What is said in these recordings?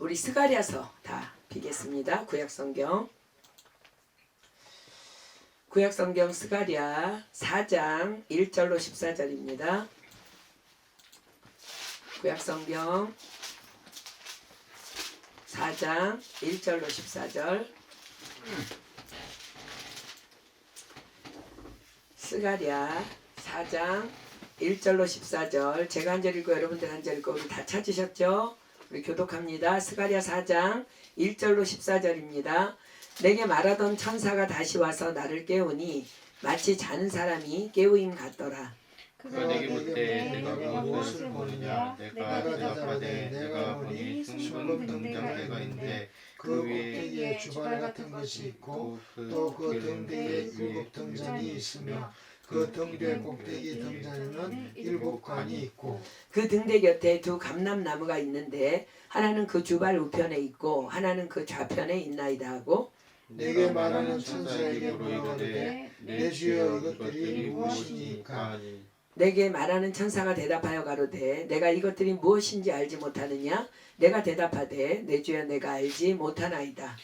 우리 스가랴서 다 비겠습니다. 구약성경 스가랴 4장 1절로 14절입니다. 구약성경 4장 1절로 14절. 스가랴 4장 1절로 14절. 제가 한 절 읽고 여러분들 한 절 읽고 우리 다 찾으셨죠? 우리 교독합니다. 스가랴 4장 1절로 14절입니다. 내게 말하던 천사가 다시 와서 나를 깨우니 마치 자는 사람이 깨우임 같더라. 그가 내게 묻되 내가 무엇을 보느냐. 내가 대답하되 내가 보니 숭금 등대가 있는데 그 위에 주발 같은 것이 있고 또 그 등대에 7 등잔이 있으며 그 등대 꼭대기 등잔에는 7 관이 있고 그 등대 곁에 2 감람나무가 있는데 하나는 그 주발 우편에 있고 하나는 그 좌편에 있나이다 하고 내게 말하는 천사에게 물어가되 내 주여 이것들이 무엇이니까. 내게 말하는 천사가 대답하여 가로되 내가 이것들이 무엇인지 알지 못하느냐. 내가 대답하되 내 주여 내가 알지 못하나이다.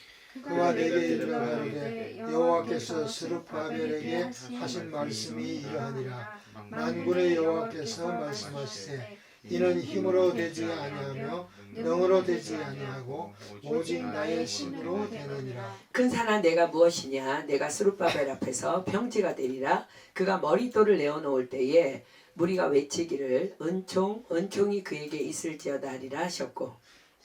그가 내게 이르가로되 여호와께서 스룹바벨에게 하신 말씀이 이러하니라. 만군의 여호와께서 말씀하시되 이는 힘으로 되지 아니하며 능으로 되지 아니하고 오직 나의 심으로 되느니라. 큰 산아 내가 무엇이냐. 내가 스룹바벨 앞에서 평지가 되리라. 그가 머릿돌을 내어놓을 때에 무리가 외치기를 은총이 그에게 있을지어다 하리라 하셨고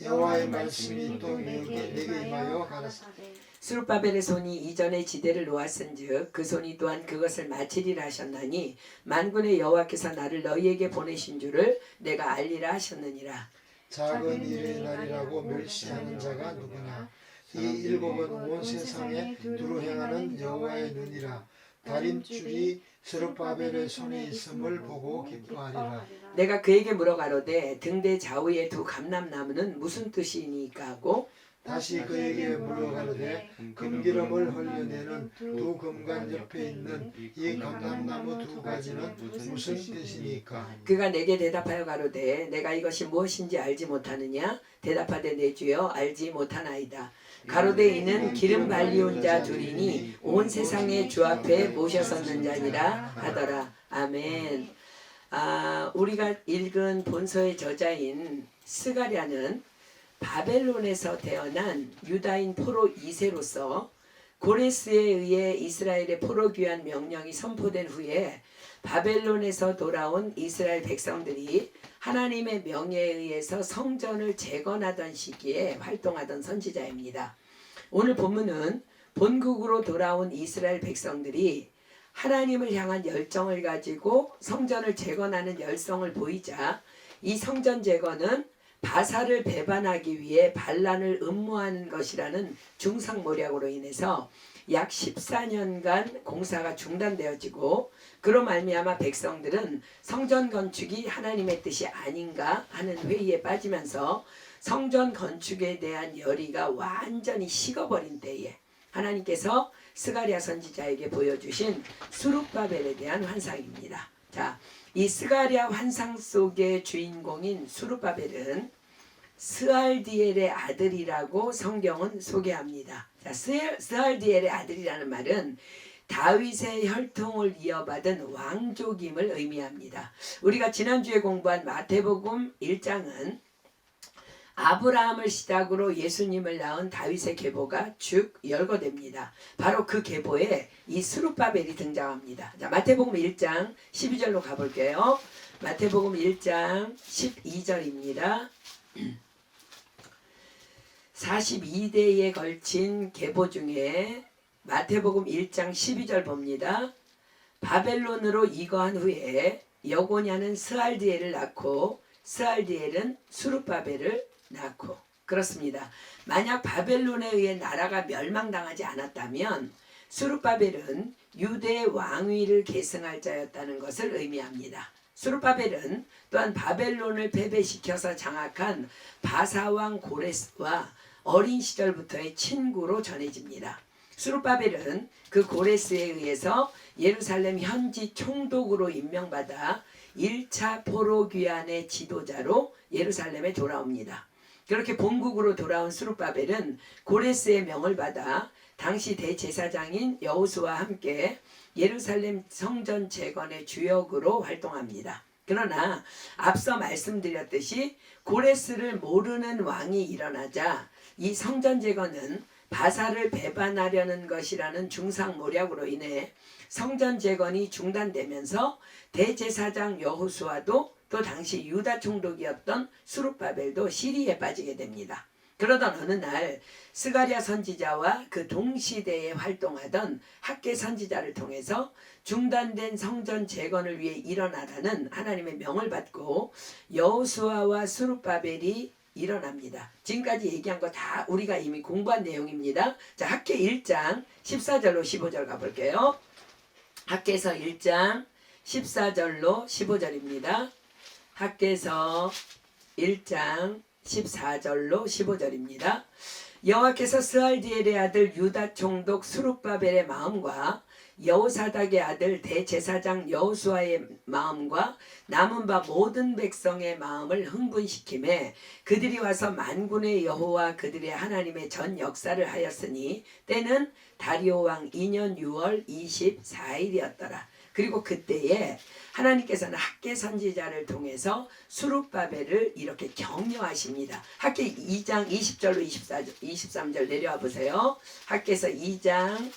여호와의 말씀이 또 내게 임하여 가라사대 스룹바벨의 손이 이전에 지대를 놓았은즉 그 손이 또한 그것을 마치리라 하셨나니 만군의 여호와께서 나를 너희에게 보내신 줄을 내가 알리라 하셨느니라. 작은 일의 날이라고 멸시하는 자가 누구냐. 이 7은 온 세상에 두루 행하는 여호와의 눈이라. 다림줄이 스룹바벨의 손에 있음을 보고 기뻐하리라. 내가 그에게 물어가로되 등대 좌우의 2 감람나무는 무슨 뜻이니까 하고 다시 그에게 물어가로되 금기름을 흘려내는 2 금관 옆에 있는 이 감람나무 2가지는 무슨 뜻이니까. 그가 내게 대답하여 가로되 내가 이것이 무엇인지 알지 못하느냐. 대답하되 내 주여 알지 못하나이다. 가로되 이는 기름 발리온 자 둘이니 온 세상의 주 앞에 모셔섰는 자니라 하더라. 아멘. 우리가 읽은 본서의 저자인 스가랴는 바벨론에서 태어난 유다인 포로 2세로서 고레스에 의해 이스라엘의 포로 귀환 명령이 선포된 후에 바벨론에서 돌아온 이스라엘 백성들이 하나님의 명예에 의해서 성전을 재건하던 시기에 활동하던 선지자입니다. 오늘 본문은 본국으로 돌아온 이스라엘 백성들이 하나님을 향한 열정을 가지고 성전을 재건하는 열성을 보이자 이 성전 재건은 바사를 배반하기 위해 반란을 음모한 것이라는 중상모략으로 인해서 약 14년간 공사가 중단되어지고 그로 말미암아 백성들은 성전 건축이 하나님의 뜻이 아닌가 하는 회의에 빠지면서 성전 건축에 대한 열의가 완전히 식어버린 때에 하나님께서 스가랴 선지자에게 보여주신 스룹바벨에 대한 환상입니다. 자, 이 스가랴 환상 속의 주인공인 스룹바벨은 스알디엘의 아들이라고 성경은 소개합니다. 자, 스알디엘의 아들이라는 말은 다윗의 혈통을 이어받은 왕족임을 의미합니다. 우리가 지난주에 공부한 마태복음 1장은 아브라함을 시작으로 예수님을 낳은 다윗의 계보가 쭉 열거됩니다. 바로 그 계보에 이 스룹바벨이 등장합니다. 자, 마태복음 1장 12절로 가볼게요. 마태복음 1장 12절입니다. 42대에 걸친 계보 중에 마태복음 1장 12절 봅니다. 바벨론으로 이거한 후에 여고냐는 스알디엘을 낳고 스알디엘은 스룹바벨을 낳고 그렇습니다. 만약 바벨론에 의해 나라가 멸망당하지 않았다면 스룹바벨은 유대 왕위를 계승할 자였다는 것을 의미합니다. 스룹바벨은 또한 바벨론을 패배시켜서 장악한 바사왕 고레스와 어린 시절부터의 친구로 전해집니다. 스룹바벨은 그 고레스에 의해서 예루살렘 현지 총독으로 임명받아 1차 포로 귀환의 지도자로 예루살렘에 돌아옵니다. 그렇게 본국으로 돌아온 스룹바벨은 고레스의 명을 받아 당시 대제사장인 여호수아와 함께 예루살렘 성전 재건의 주역으로 활동합니다. 그러나 앞서 말씀드렸듯이 고레스를 모르는 왕이 일어나자 이 성전 재건은 바사를 배반하려는 것이라는 중상모략으로 인해 성전 재건이 중단되면서 대제사장 여호수아도 또 당시 유다 총독이었던 스룹바벨도 시리에 빠지게 됩니다. 그러던 어느 날 스가랴 선지자와 그 동시대에 활동하던 학개 선지자를 통해서 중단된 성전 재건을 위해 일어나라는 하나님의 명을 받고 여호수아와 스룹바벨이 일어납니다. 지금까지 얘기한 거 다 우리가 이미 공부한 내용입니다. 자, 학개 1장 14절로 15절 가볼게요. 학개서 1장 14절로 15절입니다. 학개서 1장 14절로 15절입니다. 여호와께서 스알디엘의 아들 유다 총독 스룹바벨의 마음과 여호사닥의 아들 대제사장 여호수아의 마음과 남은 바 모든 백성의 마음을 흥분시키매 그들이 와서 만군의 여호와 그들의 하나님의 전 역사를 하였으니 때는 다리오 왕 2년 6월 24일이었더라. 그리고 그때에 하나님께서는 학개 선지자를 통해서 스룹바벨을 이렇게 격려하십니다. 학개 2장 20절로 23절 내려와 보세요. 학개서 2장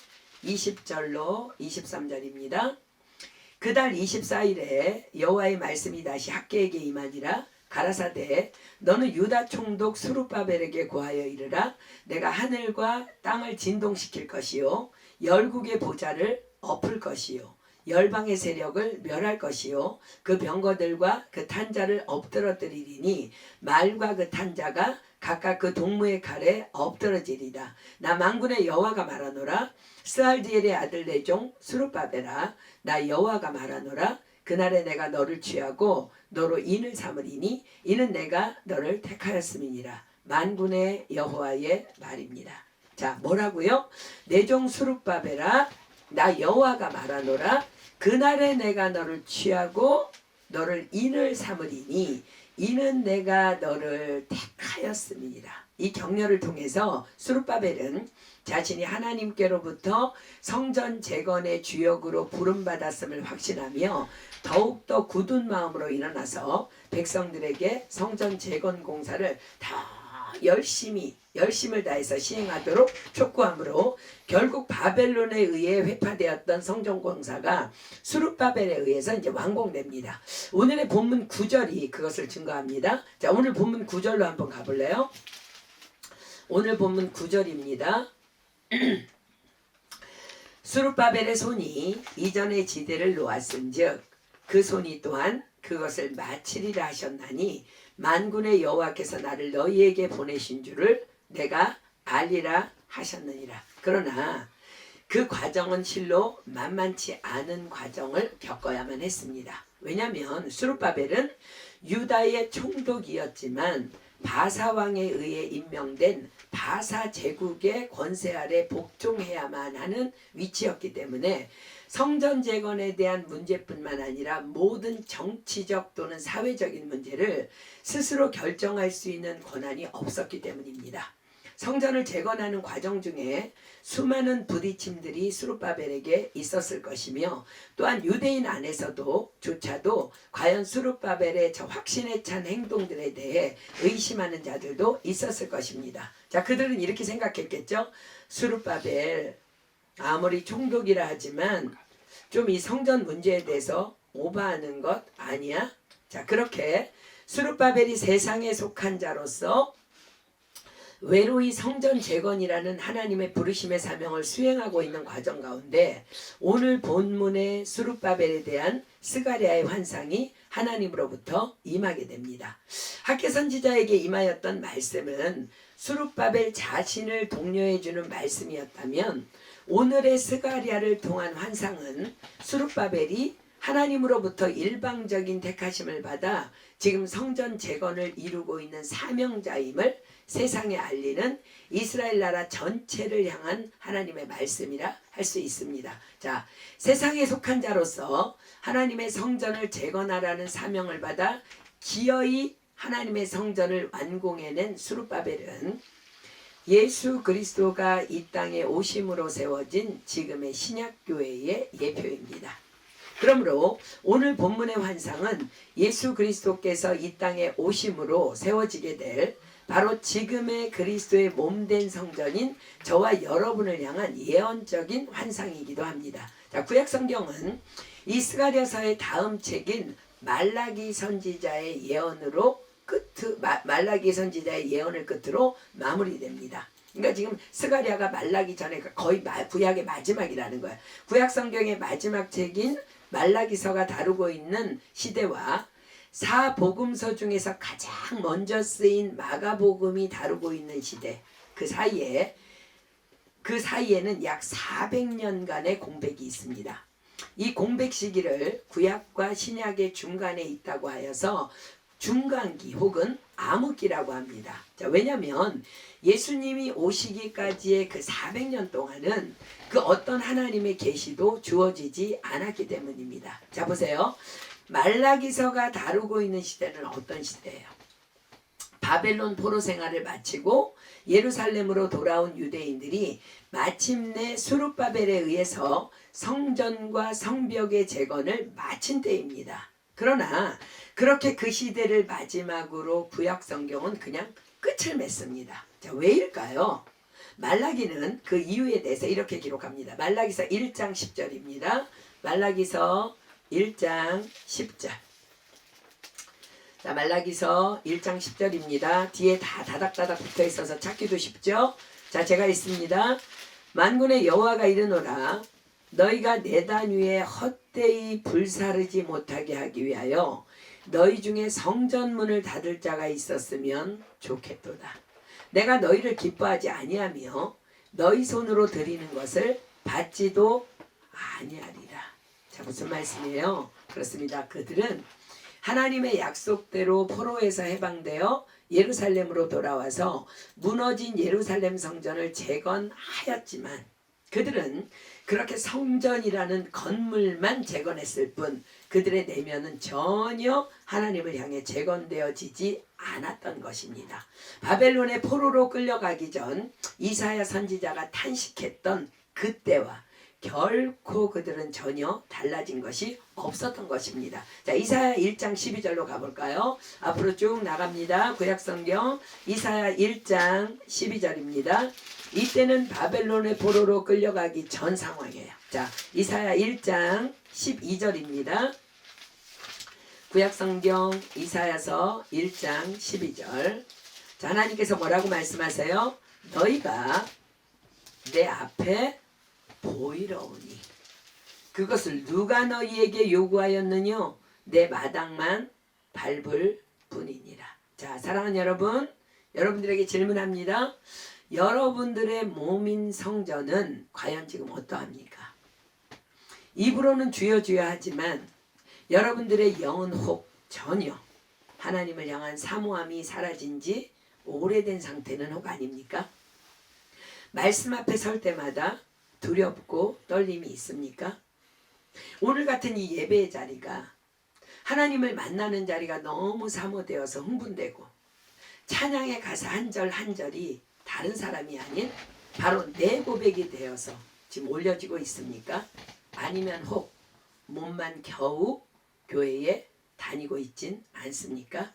20절로 23절입니다. 그달 24일에 여호와의 말씀이 다시 학개에게 임하니라. 가라사대 너는 유다 총독 스룹바벨에게 고하여 이르라. 내가 하늘과 땅을 진동시킬 것이요 열국의 보좌를 엎을 것이요 열방의 세력을 멸할 것이요 그 병거들과 그 탄자를 엎드러뜨리리니 말과 그 탄자가 각각 그 동무의 칼에 엎드러지리라. 나 만군의 여호와가 말하노라. 스알디엘의 아들 내 종 스룹바벨아 나 여호와가 말하노라. 그날에 내가 너를 취하고 너로 인을 삼으리니 이는 내가 너를 택하였음이니라. 만군의 여호와의 말입니다. 자, 뭐라고요? 내 종 스룹바벨아 나 여호와가 말하노라. 그날에 내가 너를 취하고 너를 인을 삼으리니 이는 내가 너를 택하였음이니라. 이 격려를 통해서 스룹바벨은 자신이 하나님께로부터 성전 재건의 주역으로 부름받았음을 확신하며 더욱더 굳은 마음으로 일어나서 백성들에게 성전 재건 공사를 다 열심을 다해서 시행하도록 촉구하므로 결국 바벨론에 의해 회파되었던 성전 공사가 스룹바벨에 의해서 이제 완공됩니다. 오늘의 본문 9절이 그것을 증거합니다. 자, 오늘 본문 9절로 한번 가볼래요? 오늘 본문 9절입니다. 스룹바벨의 손이 이전의 지대를 놓았은즉 그 손이 또한 그것을 마치리라 하셨나니 만군의 여호와께서 나를 너희에게 보내신 줄을 내가 알리라 하셨느니라. 그러나 그 과정은 실로 만만치 않은 과정을 겪어야만 했습니다. 왜냐하면 스룹바벨은 유다의 총독이었지만 바사 왕에 의해 임명된 바사 제국의 권세 아래 복종해야만 하는 위치였기 때문에 성전 재건에 대한 문제뿐만 아니라 모든 정치적 또는 사회적인 문제를 스스로 결정할 수 있는 권한이 없었기 때문입니다. 성전을 재건하는 과정 중에 수많은 부딪힘들이 스룹바벨에게 있었을 것이며 또한 유대인 안에서도 조차도 과연 스룹바벨의 저 확신에 찬 행동들에 대해 의심하는 자들도 있었을 것입니다. 자, 그들은 이렇게 생각했겠죠. 스룹바벨 아무리 총독이라 하지만 좀 이 성전 문제에 대해서 오버하는 것 아니야? 자, 그렇게 스룹바벨이 세상에 속한 자로서 외로이 성전 재건이라는 하나님의 부르심의 사명을 수행하고 있는 과정 가운데 오늘 본문의 스룹바벨에 대한 스가랴의 환상이 하나님으로부터 임하게 됩니다. 학개 선지자에게 임하였던 말씀은 스룹바벨 자신을 독려해 주는 말씀이었다면 오늘의 스가랴를 통한 환상은 스룹바벨이 하나님으로부터 일방적인 택하심을 받아 지금 성전 재건을 이루고 있는 사명자임을 세상에 알리는 이스라엘 나라 전체를 향한 하나님의 말씀이라 할 수 있습니다. 자, 세상에 속한 자로서 하나님의 성전을 재건하라는 사명을 받아 기어이 하나님의 성전을 완공해낸 스룹바벨은 예수 그리스도가 이 땅에 오심으로 세워진 지금의 신약교회의 예표입니다. 그러므로 오늘 본문의 환상은 예수 그리스도께서 이 땅에 오심으로 세워지게 될 바로 지금의 그리스도의 몸된 성전인 저와 여러분을 향한 예언적인 환상이기도 합니다. 자, 구약 성경은 이 스가랴서의 다음 책인 말라기 선지자의 예언으로 말라기 선지자의 예언을 끝으로 마무리됩니다. 그러니까 지금 스가랴가 말라기 전에 거의 구약의 마지막이라는 거예요. 구약 성경의 마지막 책인 말라기서가 다루고 있는 시대와 사복음서 중에서 가장 먼저 쓰인 마가복음이 다루고 있는 시대, 그 사이에는 약 400년간의 공백이 있습니다. 이 공백 시기를 구약과 신약의 중간에 있다고 하여서 중간기 혹은 암흑기라고 합니다. 자, 왜냐하면 예수님이 오시기까지의 그 400년 동안은 그 어떤 하나님의 계시도 주어지지 않았기 때문입니다. 자, 보세요. 말라기서가 다루고 있는 시대는 어떤 시대예요? 바벨론 포로 생활을 마치고 예루살렘으로 돌아온 유대인들이 마침내 스룹바벨에 의해서 성전과 성벽의 재건을 마친 때입니다. 그러나 그렇게 그 시대를 마지막으로 구약 성경은 그냥 끝을 맺습니다. 자, 왜일까요? 말라기는 그 이유에 대해서 이렇게 기록합니다. 말라기서 1장 10절입니다. 말라기서 1장 10절. 자, 말라기서 1장 10절입니다. 뒤에 다 다닥다닥 붙어 있어서 찾기도 쉽죠? 자, 제가 있습니다. 만군의 여호와가 이르노라. 너희가 내단 위에 헛되이 불사르지 못하게 하기 위하여 너희 중에 성전문을 닫을 자가 있었으면 좋겠도다. 내가 너희를 기뻐하지 아니하며 너희 손으로 드리는 것을 받지도 아니하리라. 자, 무슨 말씀이에요? 그렇습니다. 그들은 하나님의 약속대로 포로에서 해방되어 예루살렘으로 돌아와서 무너진 예루살렘 성전을 재건하였지만 그들은 그렇게 성전이라는 건물만 재건했을 뿐 그들의 내면은 전혀 하나님을 향해 재건되어지지 않았던 것입니다. 바벨론의 포로로 끌려가기 전 이사야 선지자가 탄식했던 그때와 결코 그들은 전혀 달라진 것이 없었던 것입니다. 자, 이사야 1장 12절로 가볼까요? 앞으로 쭉 나갑니다. 구약성경 이사야 1장 12절입니다. 이때는 바벨론의 포로로 끌려가기 전 상황이에요. 자, 이사야 1장 12절입니다. 구약성경 이사야서 1장 12절. 자, 하나님께서 뭐라고 말씀하세요? 너희가 내 앞에 보이러 오니 그것을 누가 너희에게 요구하였느뇨? 내 마당만 밟을 뿐이니라. 자, 사랑하는 여러분, 여러분들에게 질문합니다. 여러분들의 몸인 성전은 과연 지금 어떠합니까? 입으로는 주여 주여 하지만 여러분들의 영은 혹 전혀 하나님을 향한 사모함이 사라진 지 오래된 상태는 혹 아닙니까? 말씀 앞에 설 때마다 두렵고 떨림이 있습니까? 오늘 같은 이 예배의 자리가 하나님을 만나는 자리가 너무 사모되어서 흥분되고 찬양의 가사 한 절 한 절이 다른 사람이 아닌 바로 내 고백이 되어서 지금 올려지고 있습니까? 아니면 혹 몸만 겨우 교회에 다니고 있진 않습니까?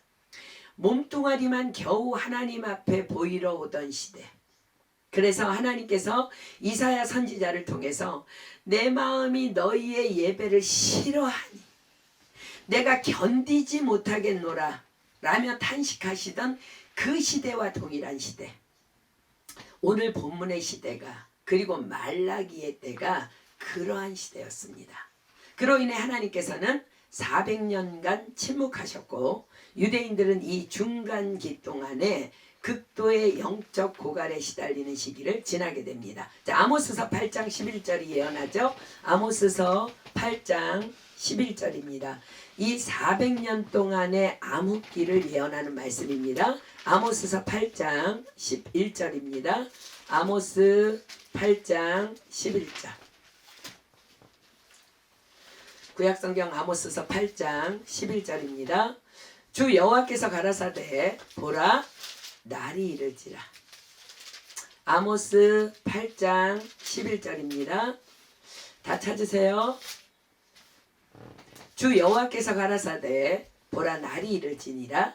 몸뚱아리만 겨우 하나님 앞에 보이러 오던 시대. 그래서 하나님께서 이사야 선지자를 통해서 내 마음이 너희의 예배를 싫어하니 내가 견디지 못하겠노라 라며 탄식하시던 그 시대와 동일한 시대. 오늘 본문의 시대가 그리고 말라기의 때가 그러한 시대였습니다. 그로 인해 하나님께서는 400년간 침묵하셨고 유대인들은 이 중간기 동안에 극도의 영적 고갈에 시달리는 시기를 지나게 됩니다. 자, 아모스서 8장 11절이 예언하죠. 아모스서 8장 11절입니다. 이 400년 동안의 암흑기를 예언하는 말씀입니다. 아모스서 8장 11절입니다. 아모스 8장 11절. 구약성경 아모스서 8장 11절입니다. 주 여호와께서 가라사대 보라 날이 이를지라. 아모스 8장 11절입니다. 다 찾으세요. 주 여호와께서 가라사대 보라 날이 이를지니라.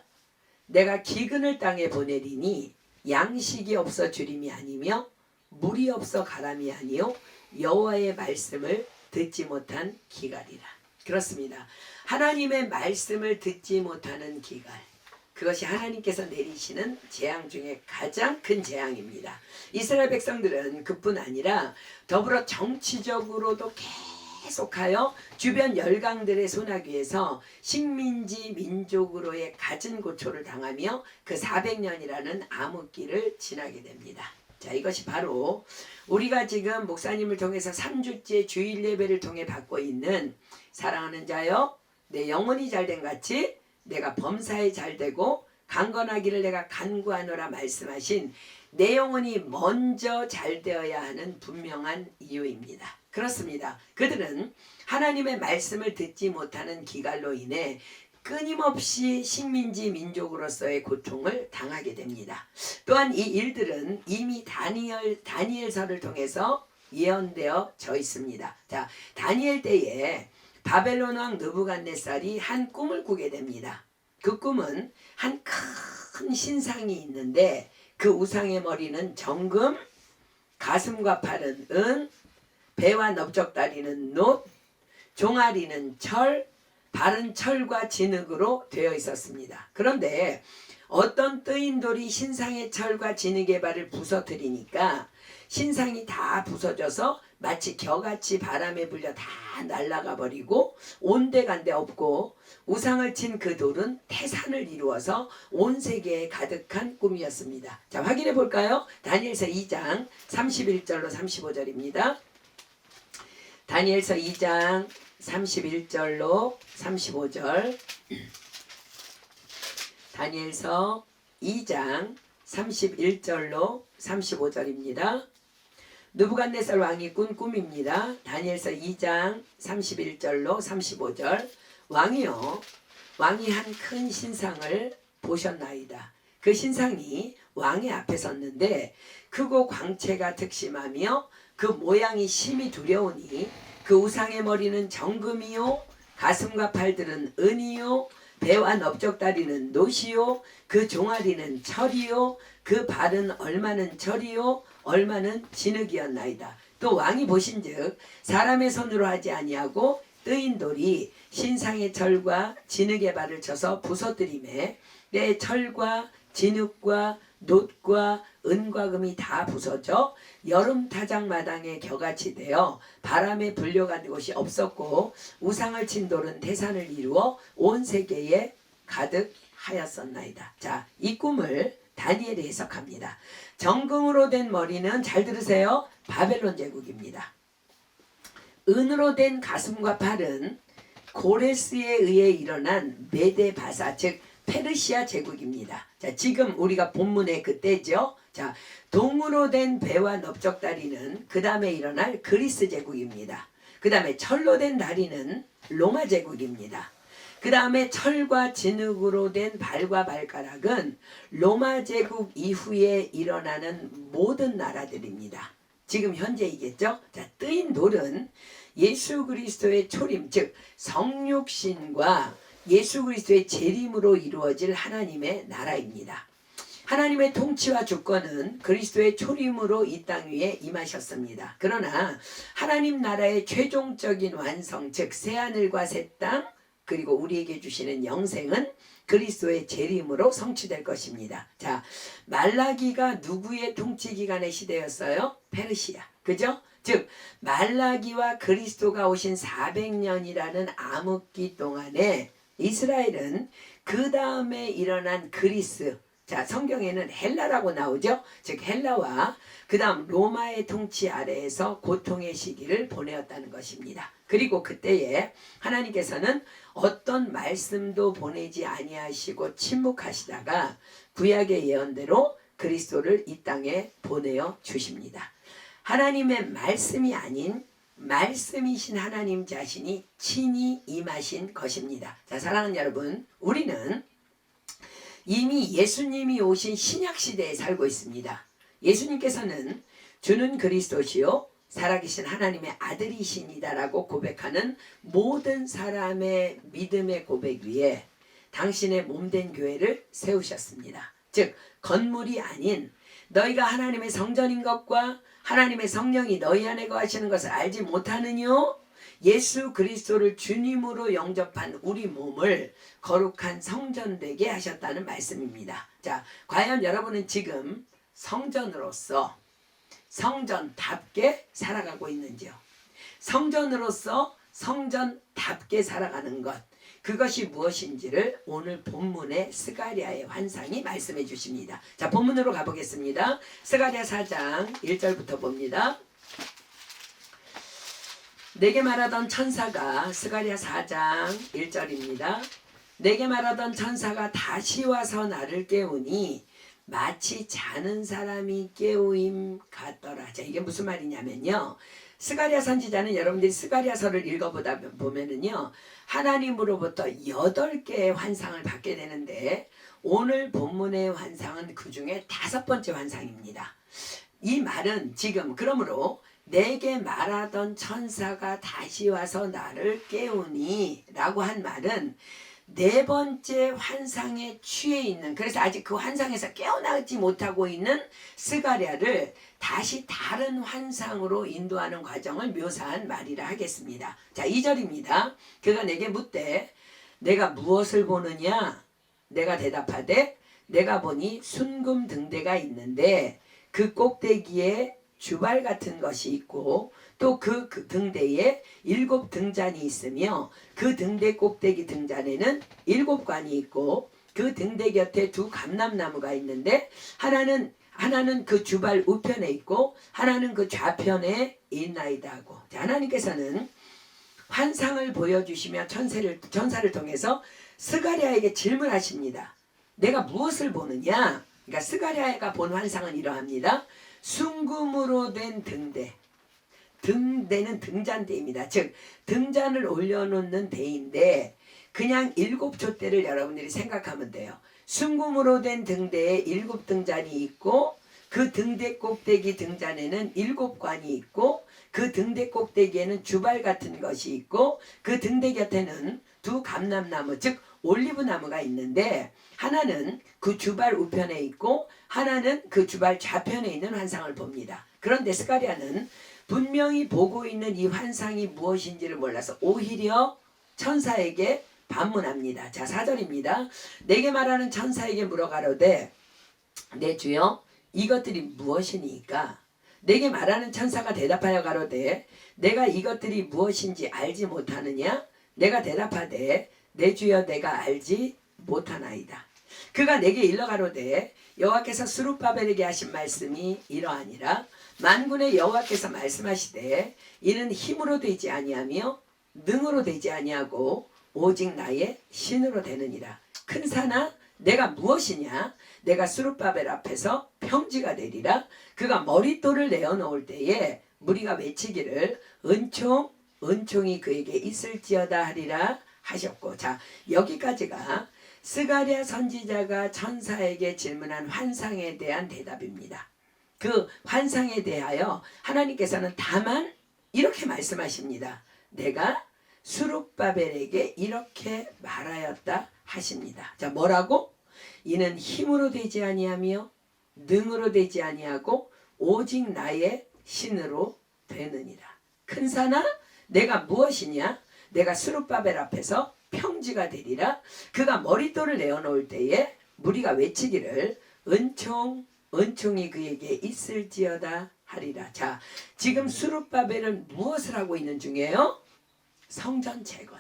내가 기근을 땅에 보내리니 양식이 없어 주림이 아니며 물이 없어 가람이 아니요 여호와의 말씀을 듣지 못한 기갈이라. 그렇습니다. 하나님의 말씀을 듣지 못하는 기갈, 그것이 하나님께서 내리시는 재앙 중에 가장 큰 재앙입니다. 이스라엘 백성들은 그뿐 아니라 더불어 정치적으로도 계속하여 주변 열강들의 소나기에서 식민지 민족으로의 갖은 고초를 당하며 그 400년이라는 암흑기를 지나게 됩니다. 자, 이것이 바로 우리가 지금 목사님을 통해서 3주째 주일 예배를 통해 받고 있는 사랑하는 자여 내 영혼이 잘된 같이 내가 범사에 잘되고 강건하기를 내가 간구하노라 말씀하신 내 영혼이 먼저 잘되어야 하는 분명한 이유입니다. 그렇습니다. 그들은 하나님의 말씀을 듣지 못하는 기갈로 인해 끊임없이 식민지 민족으로서의 고통을 당하게 됩니다. 또한 이 일들은 이미 다니엘서를 통해서 예언되어 져 있습니다. 자, 다니엘 때에 바벨론 왕 느부갓네살이 한 꿈을 꾸게 됩니다. 그 꿈은 한 큰 신상이 있는데 그 우상의 머리는 정금, 가슴과 팔은 은, 배와 넓적다리는 놋, 종아리는 철, 발은 철과 진흙으로 되어 있었습니다. 그런데 어떤 뜨인 돌이 신상의 철과 진흙의 발을 부서뜨리니까 신상이 다 부서져서 마치 겨같이 바람에 불려 다 날아가 버리고 온데간데 없고 우상을 친 그 돌은 태산을 이루어서 온 세계에 가득한 꿈이었습니다. 자, 확인해 볼까요? 다니엘서 2장 31절로 35절입니다. 다니엘서 2장 31절로 35절. 다니엘서 2장 31절로 35절입니다. 느부갓네살 왕이 꾼 꿈입니다. 다니엘서 2장 31절로 35절. 왕이 한 큰 신상을 보셨나이다. 그 신상이 왕의 앞에 섰는데 크고 광채가 특심하며 그 모양이 심히 두려우니 그 우상의 머리는 정금이요 가슴과 팔들은 은이요 배와 넓적다리는 놋이요 그 종아리는 철이요 그 발은 얼마는 철이요 얼마는 진흙이었나이다. 또 왕이 보신즉 사람의 손으로 하지 아니하고 뜨인 돌이 신상의 철과 진흙의 발을 쳐서 부서뜨리매 내 철과 진흙과 놋과 은과 금이 다 부서져 여름 타작 마당에 겨같이 되어 바람에 불려간 곳이 없었고 우상을 친 돌은 태산을 이루어 온 세계에 가득하였었나이다. 자, 이 꿈을 다니엘이 해석합니다. 정금으로 된 머리는 잘 들으세요. 바벨론 제국입니다. 은으로 된 가슴과 팔은 고레스에 의해 일어난 메데 바사 즉 페르시아 제국입니다. 자, 지금 우리가 본문의 그때죠. 자, 동으로 된 배와 넓적다리는 그 다음에 일어날 그리스 제국입니다. 그 다음에 철로 된 다리는 로마 제국입니다. 그 다음에 철과 진흙으로 된 발과 발가락은 로마 제국 이후에 일어나는 모든 나라들입니다. 지금 현재이겠죠. 자, 뜨인 돌은 예수 그리스도의 초림 즉 성육신과 예수 그리스도의 재림으로 이루어질 하나님의 나라입니다. 하나님의 통치와 주권은 그리스도의 초림으로 이 땅 위에 임하셨습니다. 그러나 하나님 나라의 최종적인 완성 즉 새하늘과 새 땅 그리고 우리에게 주시는 영생은 그리스도의 재림으로 성취될 것입니다. 자, 말라기가 누구의 통치 기간의 시대였어요? 페르시아. 그죠? 즉 말라기와 그리스도가 오신 400년이라는 암흑기 동안에 이스라엘은 그 다음에 일어난 그리스, 자 성경에는 헬라라고 나오죠. 즉 헬라와 그 다음 로마의 통치 아래에서 고통의 시기를 보내었다는 것입니다. 그리고 그때에 하나님께서는 어떤 말씀도 보내지 아니하시고 침묵하시다가 구약의 예언대로 그리스도를 이 땅에 보내어 주십니다. 하나님의 말씀이 아닌 말씀이신 하나님 자신이 친히 임하신 것입니다. 자, 사랑하는 여러분, 우리는 이미 예수님이 오신 신약 시대에 살고 있습니다. 예수님께서는 주는 그리스도시요 살아계신 하나님의 아들이시니다라고 고백하는 모든 사람의 믿음의 고백 위에 당신의 몸된 교회를 세우셨습니다. 즉 건물이 아닌 너희가 하나님의 성전인 것과 하나님의 성령이 너희 안에 거하시는 것을 알지 못하느뇨? 예수 그리스도를 주님으로 영접한 우리 몸을 거룩한 성전 되게 하셨다는 말씀입니다. 자, 과연 여러분은 지금 성전으로서 성전답게 살아가고 있는지요? 성전으로서 성전답게 살아가는 것, 그것이 무엇인지를 오늘 본문의 스가랴의 환상이 말씀해 주십니다. 자, 본문으로 가보겠습니다. 스가랴 4장 1절부터 봅니다. 내게 말하던 천사가, 스가랴 4장 1절입니다. 내게 말하던 천사가 다시 와서 나를 깨우니 마치 자는 사람이 깨우임 같더라. 자, 이게 무슨 말이냐면요, 스가랴 선지자는 여러분들이 스가랴서를 읽어보다 보면은요, 하나님으로부터 8개의 환상을 받게 되는데 오늘 본문의 환상은 그 중에 5번째 환상입니다. 이 말은 지금 그러므로 내게 말하던 천사가 다시 와서 나를 깨우니 라고 한 말은 4번째 환상에 취해 있는, 그래서 아직 그 환상에서 깨어나지 못하고 있는 스가랴를 다시 다른 환상으로 인도하는 과정을 묘사한 말이라 하겠습니다. 자, 2절입니다. 그가 내게 묻되 내가 무엇을 보느냐? 내가 대답하되 내가 보니 순금 등대가 있는데 그 꼭대기에 주발 같은 것이 있고 또 그 등대에 7 등잔이 있으며 그 등대 꼭대기 등잔에는 7관이 있고 그 등대 곁에 2 감람나무가 있는데 하나는 그 주발 우편에 있고 하나는 그 좌편에 있나이다 하고, 하나님께서는 환상을 보여주시며 천사를 통해서 스가랴에게 질문하십니다. 내가 무엇을 보느냐? 그러니까 스가랴가 본 환상은 이러합니다. 순금으로 된 등대, 등대는 등잔대입니다. 즉 등잔을 올려놓는 대인데 그냥 7촛대를 여러분들이 생각하면 돼요. 순금으로 된 등대에 7 등잔이 있고 그 등대 꼭대기 등잔에는 7관이 있고 그 등대 꼭대기에는 주발 같은 것이 있고 그 등대 곁에는 2 감람나무, 즉 올리브나무가 있는데 하나는 그 주발 우편에 있고 하나는 그 주발 좌편에 있는 환상을 봅니다. 그런데 스가랴는 분명히 보고 있는 이 환상이 무엇인지를 몰라서 오히려 천사에게 반문합니다. 자, 4절입니다. 내게 말하는 천사에게 물어가로되 내 주여 이것들이 무엇이니까? 내게 말하는 천사가 대답하여 가로되 내가 이것들이 무엇인지 알지 못하느냐? 내가 대답하되 내 주여 내가 알지 못하나이다. 그가 내게 일러 가로되 여호와께서 스룹바벨에게 하신 말씀이 이러하니라. 만군의 여호와께서 말씀하시되 이는 힘으로 되지 아니하며 능으로 되지 아니하고 오직 나의 신으로 되느니라. 큰 산아 내가 무엇이냐? 내가 스룹바벨 앞에서 평지가 되리라. 그가 머릿돌을 내어놓을 때에 무리가 외치기를 은총이 그에게 있을지어다 하리라 하셨고, 자, 여기까지가 스가랴 선지자가 천사에게 질문한 환상에 대한 대답입니다. 그 환상에 대하여 하나님께서는 다만 이렇게 말씀하십니다. 내가 스룹바벨에게 이렇게 말하였다 하십니다. 자, 뭐라고? 이는 힘으로 되지 아니하며 능으로 되지 아니하고 오직 나의 신으로 되느니라. 큰 산아 내가 무엇이냐? 내가 스룹바벨 앞에서 평지가 되리라. 그가 머릿돌을 내어놓을 때에 무리가 외치기를 은총이 그에게 있을지어다 하리라. 자, 지금 스룹바벨은 무엇을 하고 있는 중이에요? 성전 재건.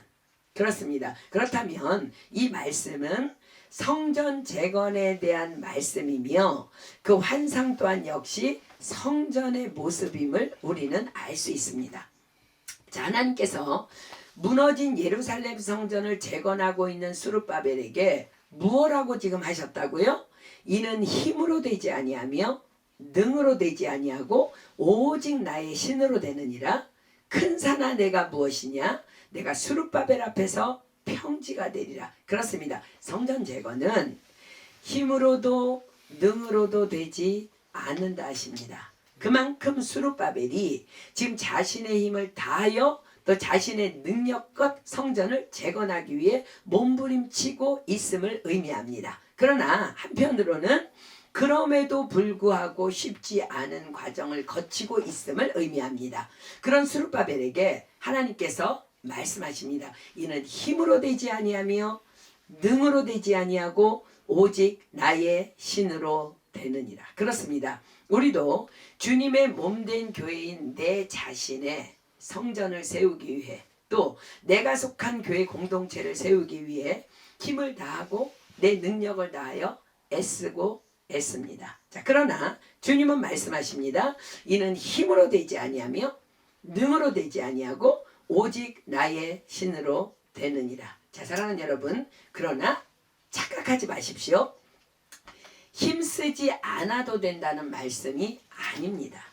그렇습니다. 그렇다면 이 말씀은 성전 재건에 대한 말씀이며 그 환상 또한 역시 성전의 모습임을 우리는 알 수 있습니다. 자, 하나님께서 무너진 예루살렘 성전을 재건하고 있는 스룹바벨에게 무엇라고 지금 하셨다고요? 이는 힘으로 되지 아니하며 능으로 되지 아니하고 오직 나의 신으로 되느니라. 큰 산아 내가 무엇이냐? 내가 스룹바벨 앞에서 평지가 되리라. 그렇습니다. 성전 재건은 힘으로도 능으로도 되지 않는다 하십니다. 그만큼 스룹바벨이 지금 자신의 힘을 다하여 또 자신의 능력껏 성전을 재건하기 위해 몸부림치고 있음을 의미합니다. 그러나 한편으로는 그럼에도 불구하고 쉽지 않은 과정을 거치고 있음을 의미합니다. 그런 스룹바벨에게 하나님께서 말씀하십니다. 이는 힘으로 되지 아니하며 능으로 되지 아니하고 오직 나의 신으로 되느니라. 그렇습니다. 우리도 주님의 몸된 교회인 내 자신의 성전을 세우기 위해 또 내가 속한 교회 공동체를 세우기 위해 힘을 다하고 내 능력을 다하여 애쓰고 애씁니다. 자, 그러나 주님은 말씀하십니다. 이는 힘으로 되지 아니하며 능으로 되지 아니하고 오직 나의 신으로 되느니라. 자, 사랑하는 여러분, 그러나 착각하지 마십시오. 힘쓰지 않아도 된다는 말씀이 아닙니다.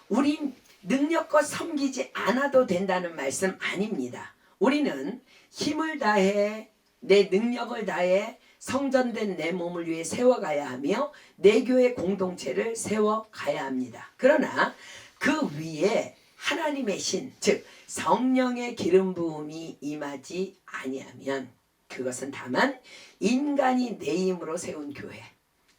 우린 능력껏 섬기지 않아도 된다는 말씀 아닙니다. 우리는 힘을 다해 내 능력을 다해 성전된 내 몸을 위해 세워가야 하며 내 교회 공동체를 세워가야 합니다. 그러나 그 위에 하나님의 신, 즉 성령의 기름 부음이 임하지 아니하면 그것은 다만 인간이 내 힘으로 세운 교회,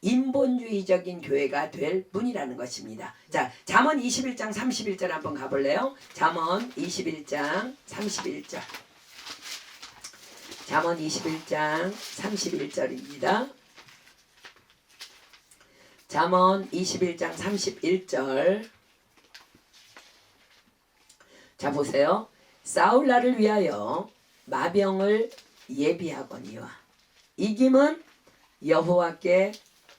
인본주의적인 교회가 될 뿐이라는 것입니다. 자, 잠언 21장 31절 한번 가볼래요? 잠언 21장 31절. 잠언 21장 31절입니다. 잠언 21장 31절. 자, 보세요. 싸울 날을 위하여 마병을 예비하거니와 이김은 여호와께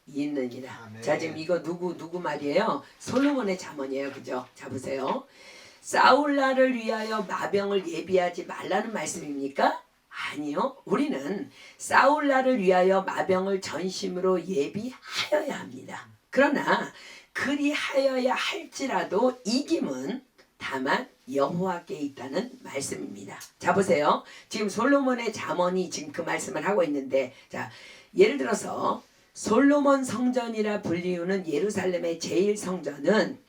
있느니라. 아멘. 자, 지금 이거 누구 말이에요? 솔로몬의 잠언이에요. 그죠? 자, 보세요. 싸울 날을 위하여 마병을 예비하지 말라는 말씀입니까? 아니요. 우리는 싸울 날을 위하여 마병을 전심으로 예비하여야 합니다. 그러나 그리하여야 할지라도 이김은 다만 여호와께 있다는 말씀입니다. 자, 보세요. 지금 솔로몬의 잠언이 지금 그 말씀을 하고 있는데, 자, 예를 들어서 솔로몬 성전이라 불리우는 예루살렘의 제일 성전은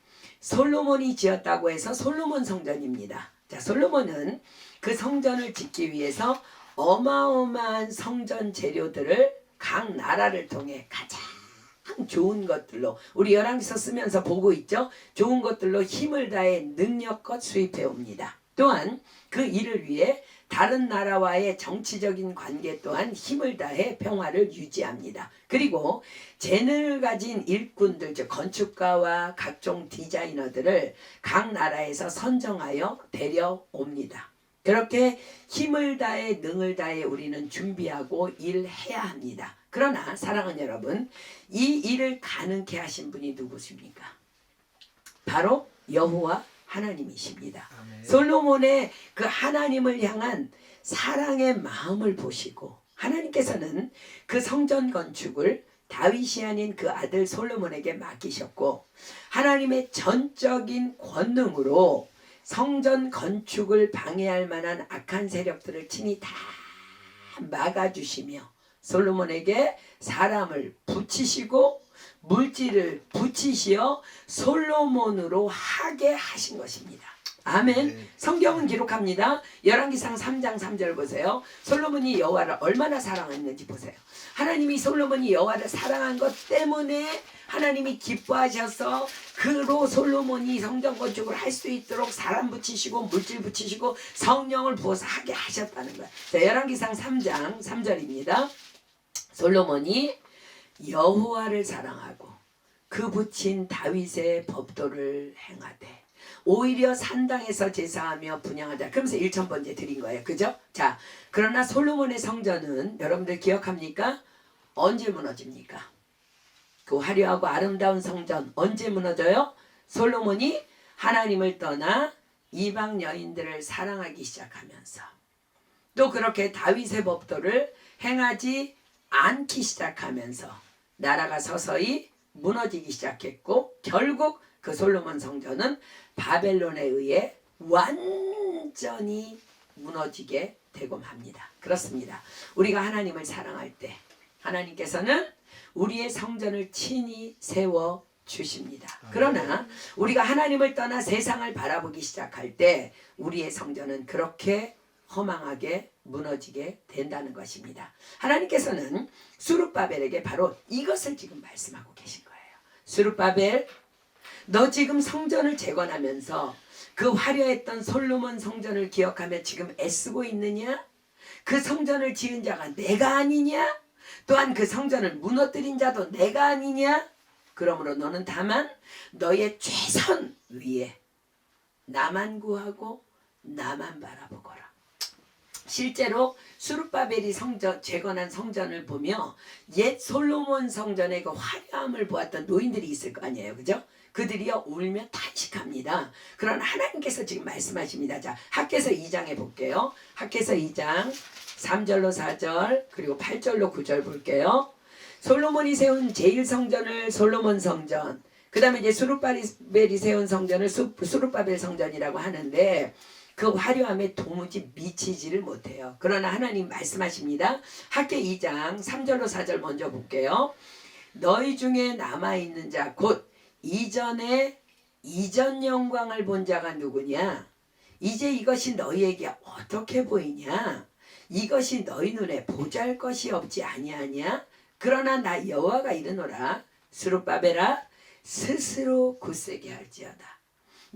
솔로몬이 지었다고 해서 솔로몬 성전입니다. 자, 솔로몬은 그 성전을 짓기 위해서 어마어마한 성전 재료들을 각 나라를 통해 가장 좋은 것들로, 우리 열왕기서 쓰면서 보고 있죠. 좋은 것들로 힘을 다해 능력껏 수입해 옵니다. 또한 그 일을 위해 다른 나라와의 정치적인 관계 또한 힘을 다해 평화를 유지합니다. 그리고 재능을 가진 일꾼들, 즉 건축가와 각종 디자이너들을 각 나라에서 선정하여 데려옵니다. 그렇게 힘을 다해 능을 다해 우리는 준비하고 일해야 합니다. 그러나 사랑하는 여러분, 이 일을 가능케 하신 분이 누구십니까? 바로 여호와 하나님이십니다. 아멘. 솔로몬의 그 하나님을 향한 사랑의 마음을 보시고 하나님께서는 그 성전 건축을 다윗이 아닌 그 아들 솔로몬에게 맡기셨고 하나님의 전적인 권능으로 성전 건축을 방해할 만한 악한 세력들을 친히 다 막아주시며 솔로몬에게 사람을 붙이시고 물질을 붙이시어 솔로몬으로 하게 하신 것입니다. 아멘. 네. 성경은 기록합니다. 열왕기상 3장 3절 보세요. 솔로몬이 여호와를 얼마나 사랑했는지 보세요. 하나님이 솔로몬이 여호와를 사랑한 것 때문에 하나님이 기뻐하셔서 그로 솔로몬이 성전 건축을 할 수 있도록 사람 붙이시고 물질 붙이시고 성령을 부어서 하게 하셨다는 거예요. 자, 열왕기상 3장 3절입니다. 솔로몬이 여호와를 사랑하고 그 붙인 다윗의 법도를 행하되 오히려 산당에서 제사하며 분향하자. 그러면서 1000번째 드린 거예요. 그죠? 자, 그러나 솔로몬의 성전은 여러분들 기억합니까? 언제 무너집니까? 그 화려하고 아름다운 성전 언제 무너져요? 솔로몬이 하나님을 떠나 이방 여인들을 사랑하기 시작하면서 또 그렇게 다윗의 법도를 행하지 않기 시작하면서 나라가 서서히 무너지기 시작했고 결국 그 솔로몬 성전은 바벨론에 의해 완전히 무너지게 되고 맙니다. 그렇습니다. 우리가 하나님을 사랑할 때 하나님께서는 우리의 성전을 친히 세워 주십니다. 그러나 우리가 하나님을 떠나 세상을 바라보기 시작할 때 우리의 성전은 그렇게 허망하게 무너지게 된다는 것입니다. 하나님께서는 스룹바벨에게 바로 이것을 지금 말씀하고 계신 거예요. 스룹바벨, 너 지금 성전을 재건하면서 그 화려했던 솔로몬 성전을 기억하며 지금 애쓰고 있느냐? 그 성전을 지은 자가 내가 아니냐? 또한 그 성전을 무너뜨린 자도 내가 아니냐? 그러므로 너는 다만 너의 최선 위에 나만 구하고 나만 바라보거라. 실제로 스룹바벨이 재건한 성전을 보며 옛 솔로몬 성전의 그 화려함을 보았던 노인들이 있을 거 아니에요, 그죠? 그들이요 울며 탄식합니다. 그러나 하나님께서 지금 말씀하십니다. 자, 학개서 2장에 볼게요. 학개서 2장 3절로 4절 그리고 8절로 9절 볼게요. 솔로몬이 세운 제1성전을 솔로몬 성전, 그 다음에 이제 스룹바벨이 세운 성전을 스룹바벨 성전이라고 하는데 그 화려함에 도무지 미치지를 못해요. 그러나 하나님 말씀하십니다. 학개 2장 3절로 4절 먼저 볼게요. 너희 중에 남아있는 자 곧 이전 영광을 본 자가 누구냐? 이제 이것이 너희에게 어떻게 보이냐? 이것이 너희 눈에 보잘것이 없지 아니하냐? 그러나 나 여호와가 이르노라. 스룹바벨아 스스로 굳세게 할지어다.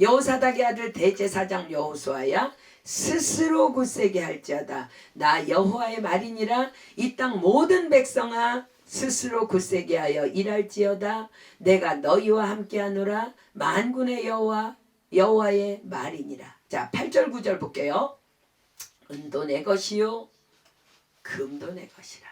여호사닥의 아들 대제사장 여호수아야 스스로 굳세게 할지어다. 나 여호와의 말이니라. 이 땅 모든 백성아 스스로 굳세게 하여 일할지어다. 내가 너희와 함께하노라. 만군의 여호와의 말이니라. 자, 8절 9절 볼게요. 은도 내 것이요 금도 내 것이라.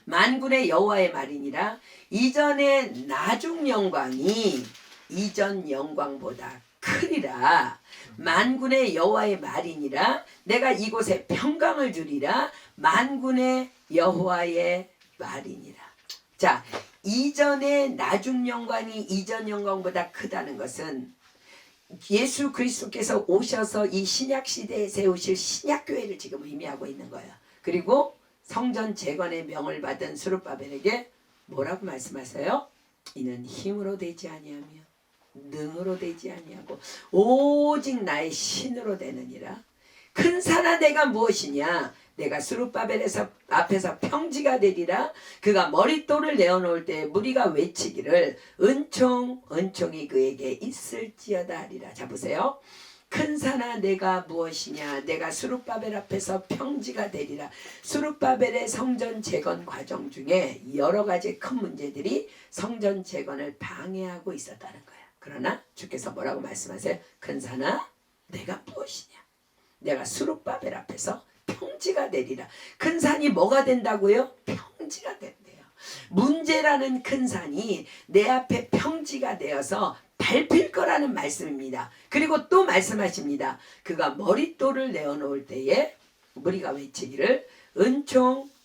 만군의 여호와의 말이니라. 이전의 나중 영광이 이전 영광보다 크리라. 만군의 여호와의 말이니라. 내가 이곳에 평강을 주리라. 만군의 여호와의 말이니라. 자, 이전의 나중 영광이 이전 영광보다 크다는 것은 예수 그리스도께서 오셔서 이 신약 시대에 세우실 신약 교회를 지금 의미하고 있는 거예요. 그리고 성전 재건의 명을 받은 스룹바벨에게 뭐라고 말씀하세요? 이는 힘으로 되지 아니하며 능으로 되지 아니하고 오직 나의 신으로 되느니라. 큰 산아 내가 무엇이냐? 내가 스룹바벨에서 앞에서 평지가 되리라. 그가 머릿돌을 내어놓을 때 무리가 외치기를 은총이 그에게 있을지어다 하리라. 자, 보세요. 큰 산아 내가 무엇이냐? 내가 스룹바벨 앞에서 평지가 되리라. 스룹바벨의 성전 재건 과정 중에 여러 가지 큰 문제들이 성전 재건을 방해하고 있었다는 거예요. 그러나 주께서 뭐라고 말씀하세요? 큰 산아 내가 무엇이냐? 내가 스룹바벨 앞에서 평지가 되리라. 큰 산이 뭐가 된다고요? 평지가 된대요. 문제라는 큰 산이 내 앞에 평지가 되어서 밟힐 거라는 말씀입니다. 그리고 또 말씀하십니다. 그가 머릿돌을 내어놓을 때에 무리가 외치기를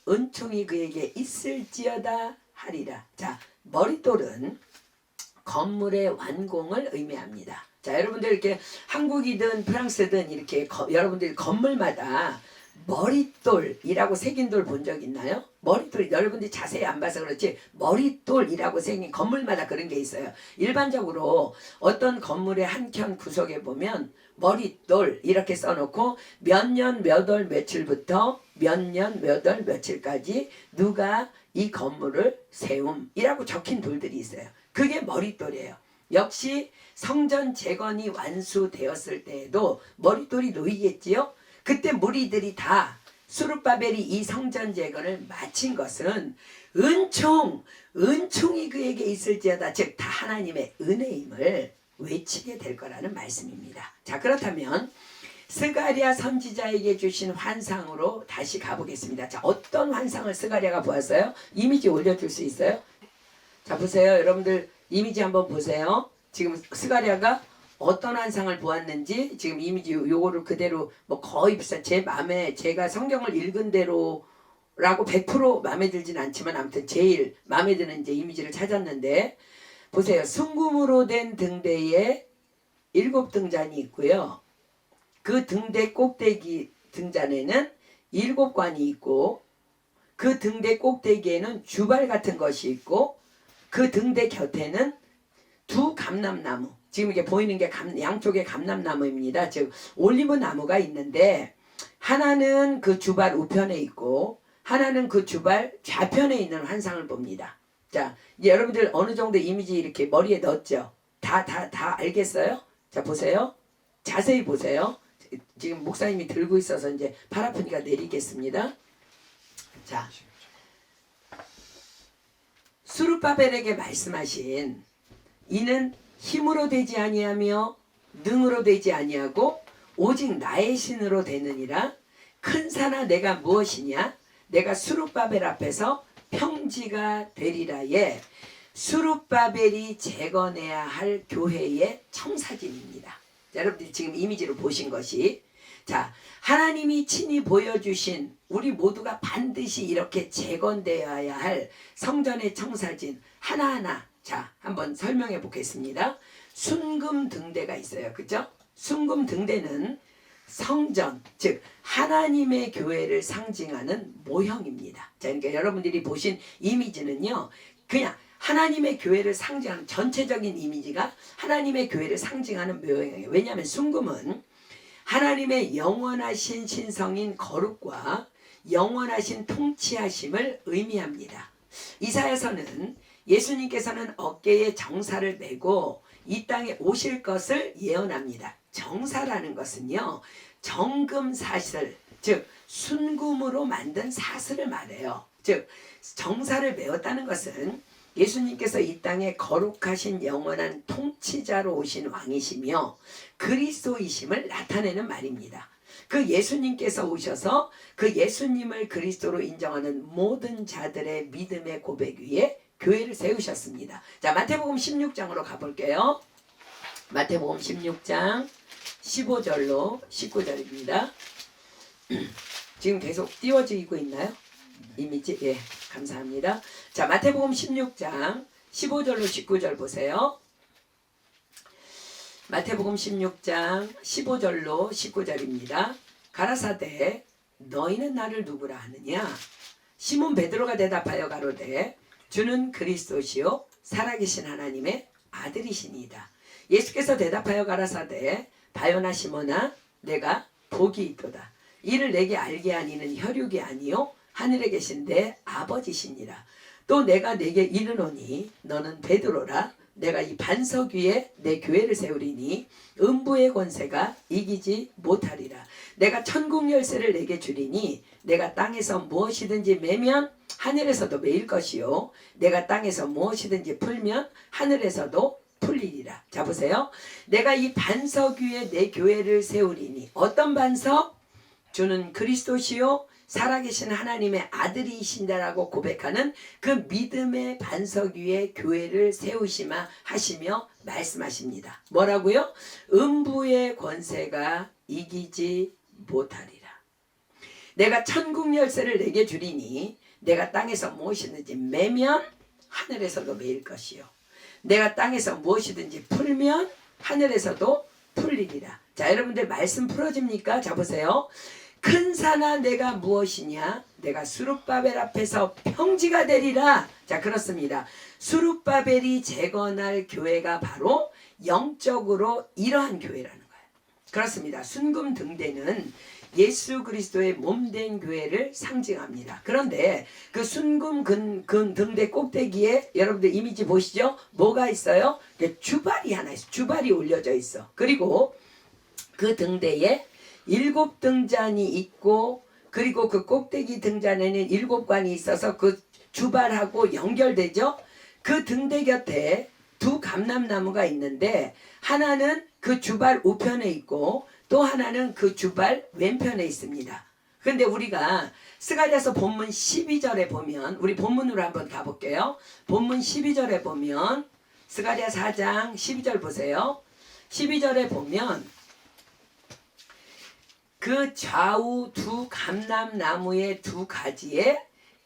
은총이 그에게 있을지어다 하리라. 자, 머릿돌은 건물의 완공을 의미합니다. 자, 여러분들 이렇게 한국이든 프랑스든 이렇게 여러분들 건물마다 머릿돌이라고 새긴 돌 본 적 있나요? 머릿돌, 여러분들이 자세히 안 봐서 그렇지 머릿돌이라고 새긴 건물마다 그런 게 있어요. 일반적으로 어떤 건물의 한켠 구석에 보면 머릿돌 이렇게 써놓고 몇 년 몇 월 며칠부터 몇 년 몇 월 며칠까지 누가 이 건물을 세움이라고 적힌 돌들이 있어요. 그게 머릿돌이에요. 역시 성전 재건이 완수되었을 때에도 머릿돌이 놓이겠지요. 그때 무리들이 다 스룹바벨이 이 성전 재건을 마친 것은 은총이 그에게 있을지어다. 즉 다 하나님의 은혜임을 외치게 될 거라는 말씀입니다. 자, 그렇다면 스가랴 선지자에게 주신 환상으로 다시 가보겠습니다. 자, 어떤 환상을 스가랴가 보았어요? 이미지 올려줄 수 있어요? 자, 보세요. 여러분들 이미지 한번 보세요. 지금 스가랴가 어떤 환상을 보았는지 지금 이미지 요거를 그대로 뭐 거의 비슷한 제 마음에 제가 성경을 읽은 대로라고 100% 마음에 들진 않지만 아무튼 제일 마음에 드는 이제 이미지를 찾았는데 보세요. 순금으로 된 등대에 7등잔이 있고요. 그 등대 꼭대기 등잔에는 7관이 있고 그 등대 꼭대기에는 주발 같은 것이 있고 그 등대 곁에는 두 감람나무, 지금 이게 보이는 게 양쪽에 감람나무입니다. 즉 올리브 나무가 있는데 하나는 그 주발 우편에 있고 하나는 그 주발 좌편에 있는 환상을 봅니다. 자, 이제 여러분들 어느 정도 이미지 이렇게 머리에 넣었죠? 다 알겠어요? 자, 보세요. 자세히 보세요. 지금 목사님이 들고 있어서 이제 팔 아프니까 내리겠습니다. 자, 수룹바벨에게 말씀하신 이는 힘으로 되지 아니하며 능으로 되지 아니하고 오직 나의 신으로 되느니라. 큰 산아 내가 무엇이냐? 내가 수룹바벨 앞에서 평지가 되리라에 수룹바벨이 재건해야 할 교회의 청사진입니다. 자, 여러분들이 지금 이미지로 보신 것이, 자, 하나님이 친히 보여주신 우리 모두가 반드시 이렇게 재건되어야 할 성전의 청사진 하나하나, 자, 한번 설명해 보겠습니다. 순금 등대가 있어요. 그죠? 순금 등대는 성전, 즉 하나님의 교회를 상징하는 모형입니다. 자, 그러니까 여러분들이 보신 이미지는요, 그냥 하나님의 교회를 상징하는 전체적인 이미지가 하나님의 교회를 상징하는 모형이에요. 왜냐하면 순금은 하나님의 영원하신 신성인 거룩과 영원하신 통치하심을 의미합니다. 이사야서는 예수님께서는 어깨에 정사를 메고 이 땅에 오실 것을 예언합니다. 정사라는 것은요, 정금 사슬, 즉 순금으로 만든 사슬을 말해요. 즉 정사를 메었다는 것은 예수님께서 이 땅에 거룩하신 영원한 통치자로 오신 왕이시며 그리스도이심을 나타내는 말입니다. 그 예수님께서 오셔서 그 예수님을 그리스도로 인정하는 모든 자들의 믿음의 고백 위에 교회를 세우셨습니다. 자, 마태복음 16장으로 가볼게요. 마태복음 16장 15절로 19절입니다. 지금 계속 띄워지고 있나요? 이미지? 예, 감사합니다. 자, 마태복음 16장 15절로 19절 보세요. 마태복음 16장 15절로 19절입니다. 가라사대 너희는 나를 누구라 하느냐? 시몬 베드로가 대답하여 가로되 주는 그리스도시요 살아계신 하나님의 아들이시니이다. 예수께서 대답하여 가라사대 바요나 시몬아 내가 복이 있도다. 이를 내게 알게 하니는 혈육이 아니요 하늘에 계신 내 아버지시니라. 또 내가 내게 이르노니 너는 베드로라. 내가 이 반석 위에 내 교회를 세우리니 음부의 권세가 이기지 못하리라. 내가 천국 열쇠를 내게 주리니 내가 땅에서 무엇이든지 매면 하늘에서도 매일 것이요 내가 땅에서 무엇이든지 풀면 하늘에서도 풀리리라. 자, 보세요. 내가 이 반석 위에 내 교회를 세우리니 어떤 반석? 주는 그리스도시요 살아계신 하나님의 아들이신다라고 고백하는 그 믿음의 반석 위에 교회를 세우시마 하시며 말씀하십니다. 뭐라고요? 음부의 권세가 이기지 못하리라. 내가 천국 열쇠를 내게 주리니 내가 땅에서 무엇이든지 매면 하늘에서도 매일 것이요 내가 땅에서 무엇이든지 풀면 하늘에서도 풀리리라. 자, 여러분들 말씀 풀어집니까? 자, 보세요. 큰 산아 내가 무엇이냐? 내가 수룹바벨 앞에서 평지가 되리라. 자, 그렇습니다. 수룹바벨이 재건할 교회가 바로 영적으로 이러한 교회라는 거예요. 그렇습니다. 순금 등대는 예수 그리스도의 몸된 교회를 상징합니다. 그런데 그 순금 등대 꼭대기에 여러분들 이미지 보시죠? 뭐가 있어요? 주발이 하나 있어. 주발이 올려져 있어. 그리고 그 등대에 7등잔이 있고 그리고 그 꼭대기 등잔에는 7관이 있어서 그 주발하고 연결되죠. 그 등대 곁에 두 감람나무가 있는데 하나는 그 주발 우편에 있고 또 하나는 그 주발 왼편에 있습니다. 그런데 우리가 스가랴서 본문 12절에 보면 우리 본문으로 한번 가볼게요. 본문 12절에 보면 스가랴 4장 12절 보세요. 12절에 보면 그 좌우 두 감람나무의 두 가지에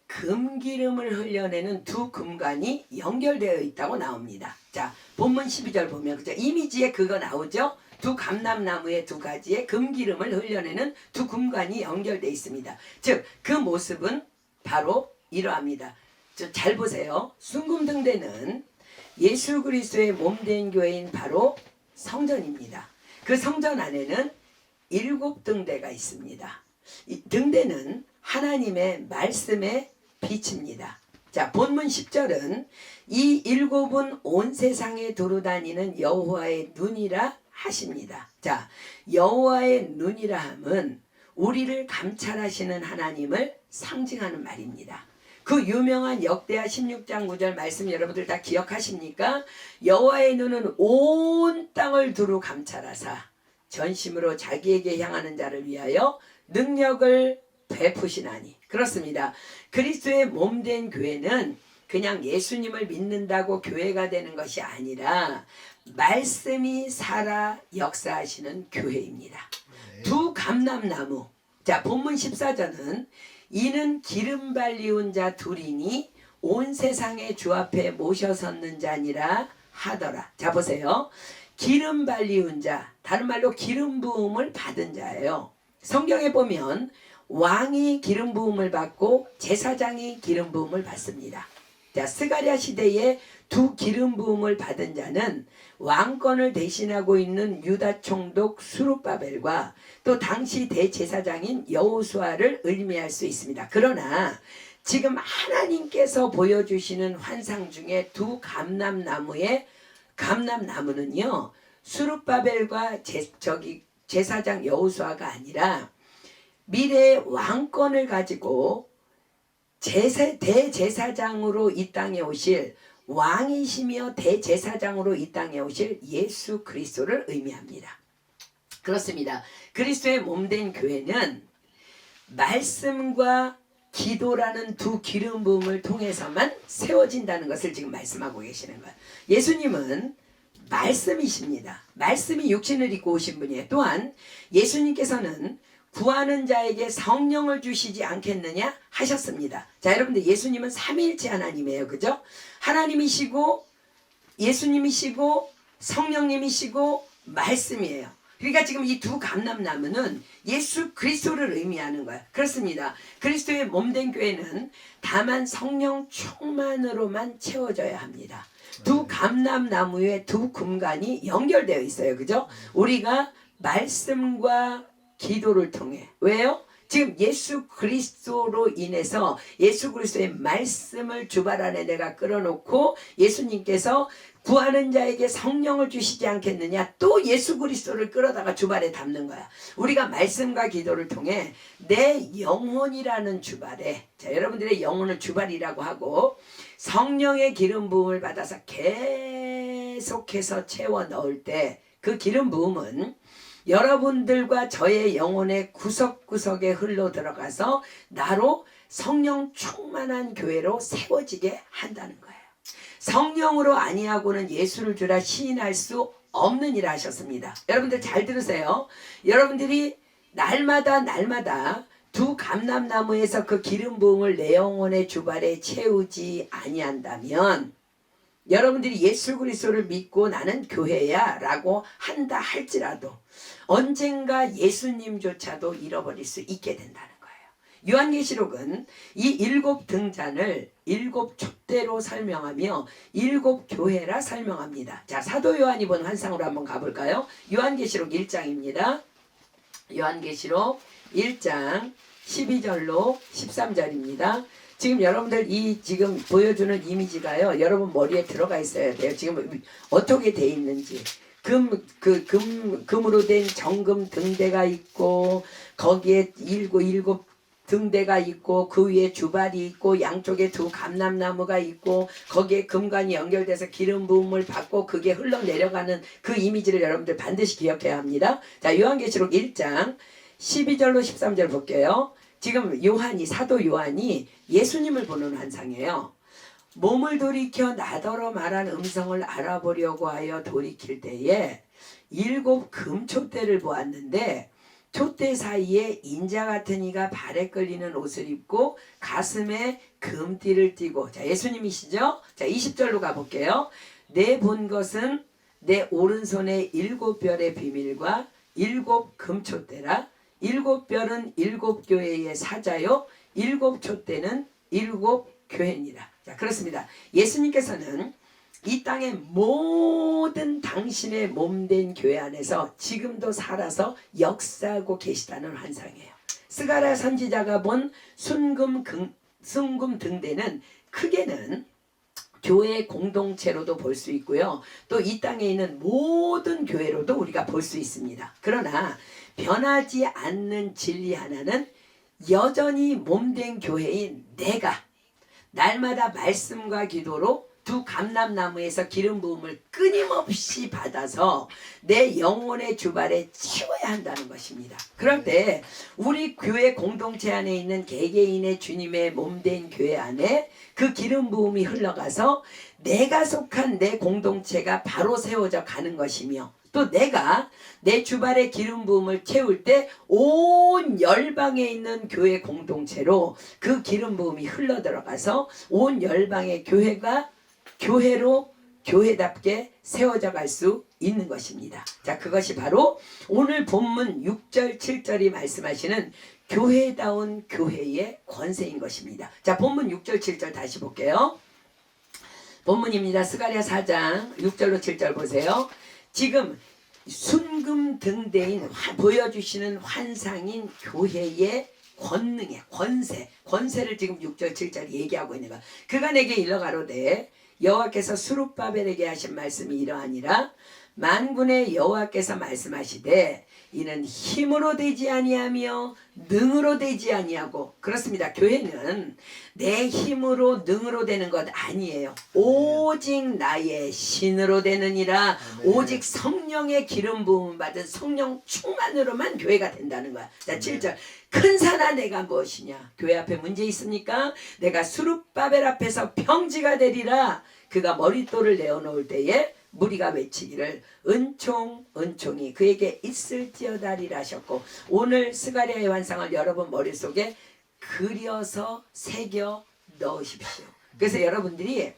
금기름을 흘려내는 두 금관이 연결되어 있다고 나옵니다. 자, 본문 12절 보면 그죠? 이미지에 그거 나오죠? 두 감람나무의 두 가지에 금기름을 흘려내는 두 금관이 연결되어 있습니다. 즉, 그 모습은 바로 이러합니다. 잘 보세요. 순금등대는 예수 그리스도의 몸된 교회인 바로 성전입니다. 그 성전 안에는 7등대가 있습니다. 이 등대는 하나님의 말씀의 빛입니다. 자, 본문 10절은 이 7은 온 세상에 두루다니는 여호와의 눈이라 하십니다. 자, 여호와의 눈이라 함은 우리를 감찰하시는 하나님을 상징하는 말입니다. 그 유명한 역대하 16장 9절 말씀 여러분들 다 기억하십니까? 여호와의 눈은 온 땅을 두루 감찰하사 전심으로 자기에게 향하는 자를 위하여 능력을 베푸시나니. 그렇습니다. 그리스도의 몸된 교회는 그냥 예수님을 믿는다고 교회가 되는 것이 아니라 말씀이 살아 역사하시는 교회입니다. 두 감람나무. 자, 본문 14절은 이는 기름 발리운 자 둘이니 온 세상의 주 앞에 모셔섰는 자니라 하더라. 자, 보세요. 기름 발리운 자, 다른 말로 기름 부음을 받은 자예요. 성경에 보면 왕이 기름 부음을 받고 제사장이 기름 부음을 받습니다. 자, 스가랴 시대에 두 기름 부음을 받은 자는 왕권을 대신하고 있는 유다 총독 수룹바벨과 또 당시 대제사장인 여호수아를 의미할 수 있습니다. 그러나 지금 하나님께서 보여주시는 환상 중에 두 감람나무는요, 수룹바벨과 제사장 여호수아가 아니라 미래의 왕권을 가지고 대제사장으로 이 땅에 오실 왕이시며 대제사장으로 이 땅에 오실 예수 그리스도를 의미합니다. 그렇습니다. 그리스도의 몸된 교회는 말씀과 기도라는 두 기름 부음을 통해서만 세워진다는 것을 지금 말씀하고 계시는 거예요. 예수님은 말씀이십니다. 말씀이 육신을 입고 오신 분이에요. 또한 예수님께서는 구하는 자에게 성령을 주시지 않겠느냐 하셨습니다. 자, 여러분들 예수님은 삼위일체 하나님이에요. 그죠? 하나님이시고 예수님이시고 성령님이시고 말씀이에요. 그러니까 지금 이 두 감람나무는 예수 그리스도를 의미하는 거야. 그렇습니다. 그리스도의 몸된 교회는 다만 성령 충만으로만 채워져야 합니다. 두 감람나무의 두 금관이 연결되어 있어요. 그죠? 우리가 말씀과 기도를 통해. 왜요? 지금 예수 그리스도로 인해서 예수 그리스도의 말씀을 주발 안에 내가 끌어놓고 예수님께서 구하는 자에게 성령을 주시지 않겠느냐, 또 예수 그리스도를 끌어다가 주발에 담는 거야. 우리가 말씀과 기도를 통해 내 영혼이라는 주발에, 자, 여러분들의 영혼을 주발이라고 하고 성령의 기름 부음을 받아서 계속해서 채워 넣을 때 그 기름 부음은 여러분들과 저의 영혼의 구석구석에 흘러 들어가서 나로 성령 충만한 교회로 세워지게 한다는 거예요. 성령으로 아니하고는 예수를 주라 시인할 수 없는 일을 하셨습니다. 여러분들 잘 들으세요. 여러분들이 날마다 두 감람나무에서 그 기름 부음을 내 영혼의 주발에 채우지 아니한다면 여러분들이 예수 그리스도를 믿고 나는 교회야 라고 한다 할지라도 언젠가 예수님조차도 잃어버릴 수 있게 된다는 거예요. 요한계시록은 이 7등잔을 7촛대로 설명하며 7교회라 설명합니다. 자, 사도 요한이 본 환상으로 한번 가볼까요? 요한계시록 1장입니다. 요한계시록 1장 12절로 13절입니다. 지금 여러분들 이 지금 보여주는 이미지가요, 여러분 머리에 들어가 있어야 돼요. 지금 어떻게 돼 있는지. 금으로 된 정금 등대가 있고 거기에 일곱 등대가 있고 그 위에 주발이 있고 양쪽에 두 감람나무가 있고 거기에 금관이 연결돼서 기름 부음을 받고 그게 흘러내려가는 그 이미지를 여러분들 반드시 기억해야 합니다. 자, 요한계시록 1장 12절로 13절 볼게요. 지금 사도 요한이 예수님을 보는 환상이에요. 몸을 돌이켜 나더러 말한 음성을 알아보려고 하여 돌이킬 때에 7 금촛대를 보았는데 촛대 사이에 인자 같은 이가 발에 끌리는 옷을 입고 가슴에 금띠를 띠고, 자, 예수님이시죠? 자, 20절로 가볼게요. 내 본 것은 내 오른손에 7별의 비밀과 7 금촛대라. 7별은 7교회의 사자요 7 촛대는 일곱 교회니라. 자, 그렇습니다. 예수님께서는 이 땅의 모든 당신의 몸된 교회 안에서 지금도 살아서 역사하고 계시다는 환상이에요. 스가랴 선지자가 본 순금 등대는 크게는 교회 공동체로도 볼 수 있고요. 또 이 땅에 있는 모든 교회로도 우리가 볼 수 있습니다. 그러나 변하지 않는 진리 하나는 여전히 몸된 교회인 내가 날마다 말씀과 기도로 두 감람나무에서 기름 부음을 끊임없이 받아서 내 영혼의 주발에 채워야 한다는 것입니다. 그럴 때 우리 교회 공동체 안에 있는 개개인의 주님의 몸된 교회 안에 그 기름 부음이 흘러가서 내가 속한 내 공동체가 바로 세워져 가는 것이며, 또 내가 내 주발의 기름 부음을 채울 때 온 열방에 있는 교회 공동체로 그 기름 부음이 흘러 들어가서 온 열방의 교회가 교회로 교회답게 세워져 갈 수 있는 것입니다. 자, 그것이 바로 오늘 본문 6절 7절이 말씀하시는 교회다운 교회의 권세인 것입니다. 자, 본문 6절 7절 다시 볼게요. 본문입니다. 스가랴 4장 6절로 7절 보세요. 지금 순금 등대인 보여주시는 환상인 교회의 권능의 권세를 지금 6절 7절 얘기하고 있는 거야. 그가 내게 일러 가로되 여호와께서 스룹바벨에게 하신 말씀이 이러하니라. 만군의 여호와께서 말씀하시되 이는 힘으로 되지 아니하며 능으로 되지 아니하고. 그렇습니다. 교회는 내 힘으로 능으로 되는 것 아니에요. 오직 나의 신으로 되느니라. 오직 성령의 기름 부음 받은 성령 충만으로만 교회가 된다는 거야. 자, 7절. 큰 산아 내가 무엇이냐? 교회 앞에 문제 있습니까? 내가 스룹바벨 앞에서 평지가 되리라. 그가 머릿돌을 내어놓을 때에 무리가 외치기를 은총이 그에게 있을지어다리라 하셨고, 오늘 스가랴의 환상을 여러분 머릿속에 그려서 새겨 넣으십시오. 그래서 여러분들이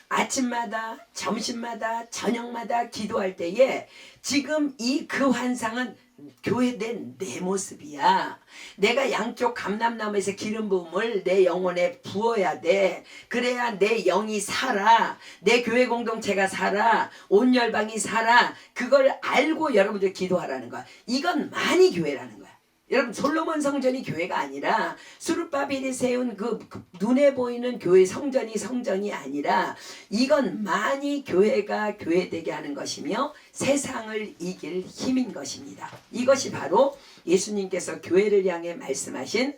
아침마다 점심마다 저녁마다 기도할 때에 지금 그 환상은 교회된 내 모습이야. 내가 양쪽 감람나무에서 기름 부음을 내 영혼에 부어야 돼. 그래야 내 영이 살아. 내 교회 공동체가 살아. 온 열방이 살아. 그걸 알고 여러분들 기도하라는 거야. 이건 많이 교회라는 거야. 여러분, 솔로몬 성전이 교회가 아니라 스룹바벨이 세운 그 눈에 보이는 교회 성전이 아니라 이건 많이 교회가 교회되게 하는 것이며 세상을 이길 힘인 것입니다. 이것이 바로 예수님께서 교회를 향해 말씀하신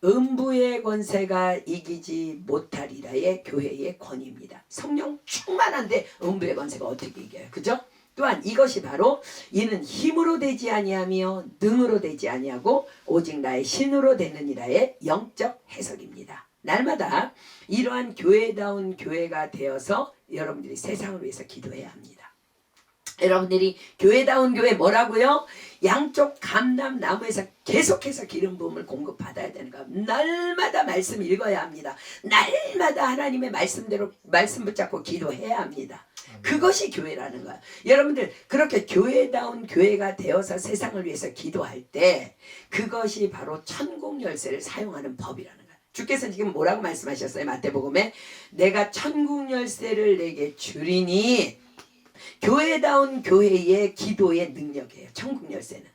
음부의 권세가 이기지 못하리라의 교회의 권위입니다. 성령 충만한데 음부의 권세가 어떻게 이겨요? 그죠? 또한 이것이 바로 이는 힘으로 되지 아니하며 능으로 되지 아니하고 오직 나의 신으로 되느니라의 영적 해석입니다. 날마다 이러한 교회다운 교회가 되어서 여러분들이 세상을 위해서 기도해야 합니다. 여러분들이 교회다운 교회 뭐라고요? 양쪽 감람나무에서 계속해서 기름 부음을 공급받아야 되는 거야. 날마다 말씀 읽어야 합니다. 날마다 하나님의 말씀대로 말씀 붙잡고 기도해야 합니다. 그것이 교회라는 거야. 여러분들 그렇게 교회다운 교회가 되어서 세상을 위해서 기도할 때 그것이 바로 천국 열쇠를 사용하는 법이라는 거야. 주께서 지금 뭐라고 말씀하셨어요? 마태복음에 내가 천국 열쇠를 내게 주리니. 교회다운 교회의 기도의 능력이에요. 천국 열쇠는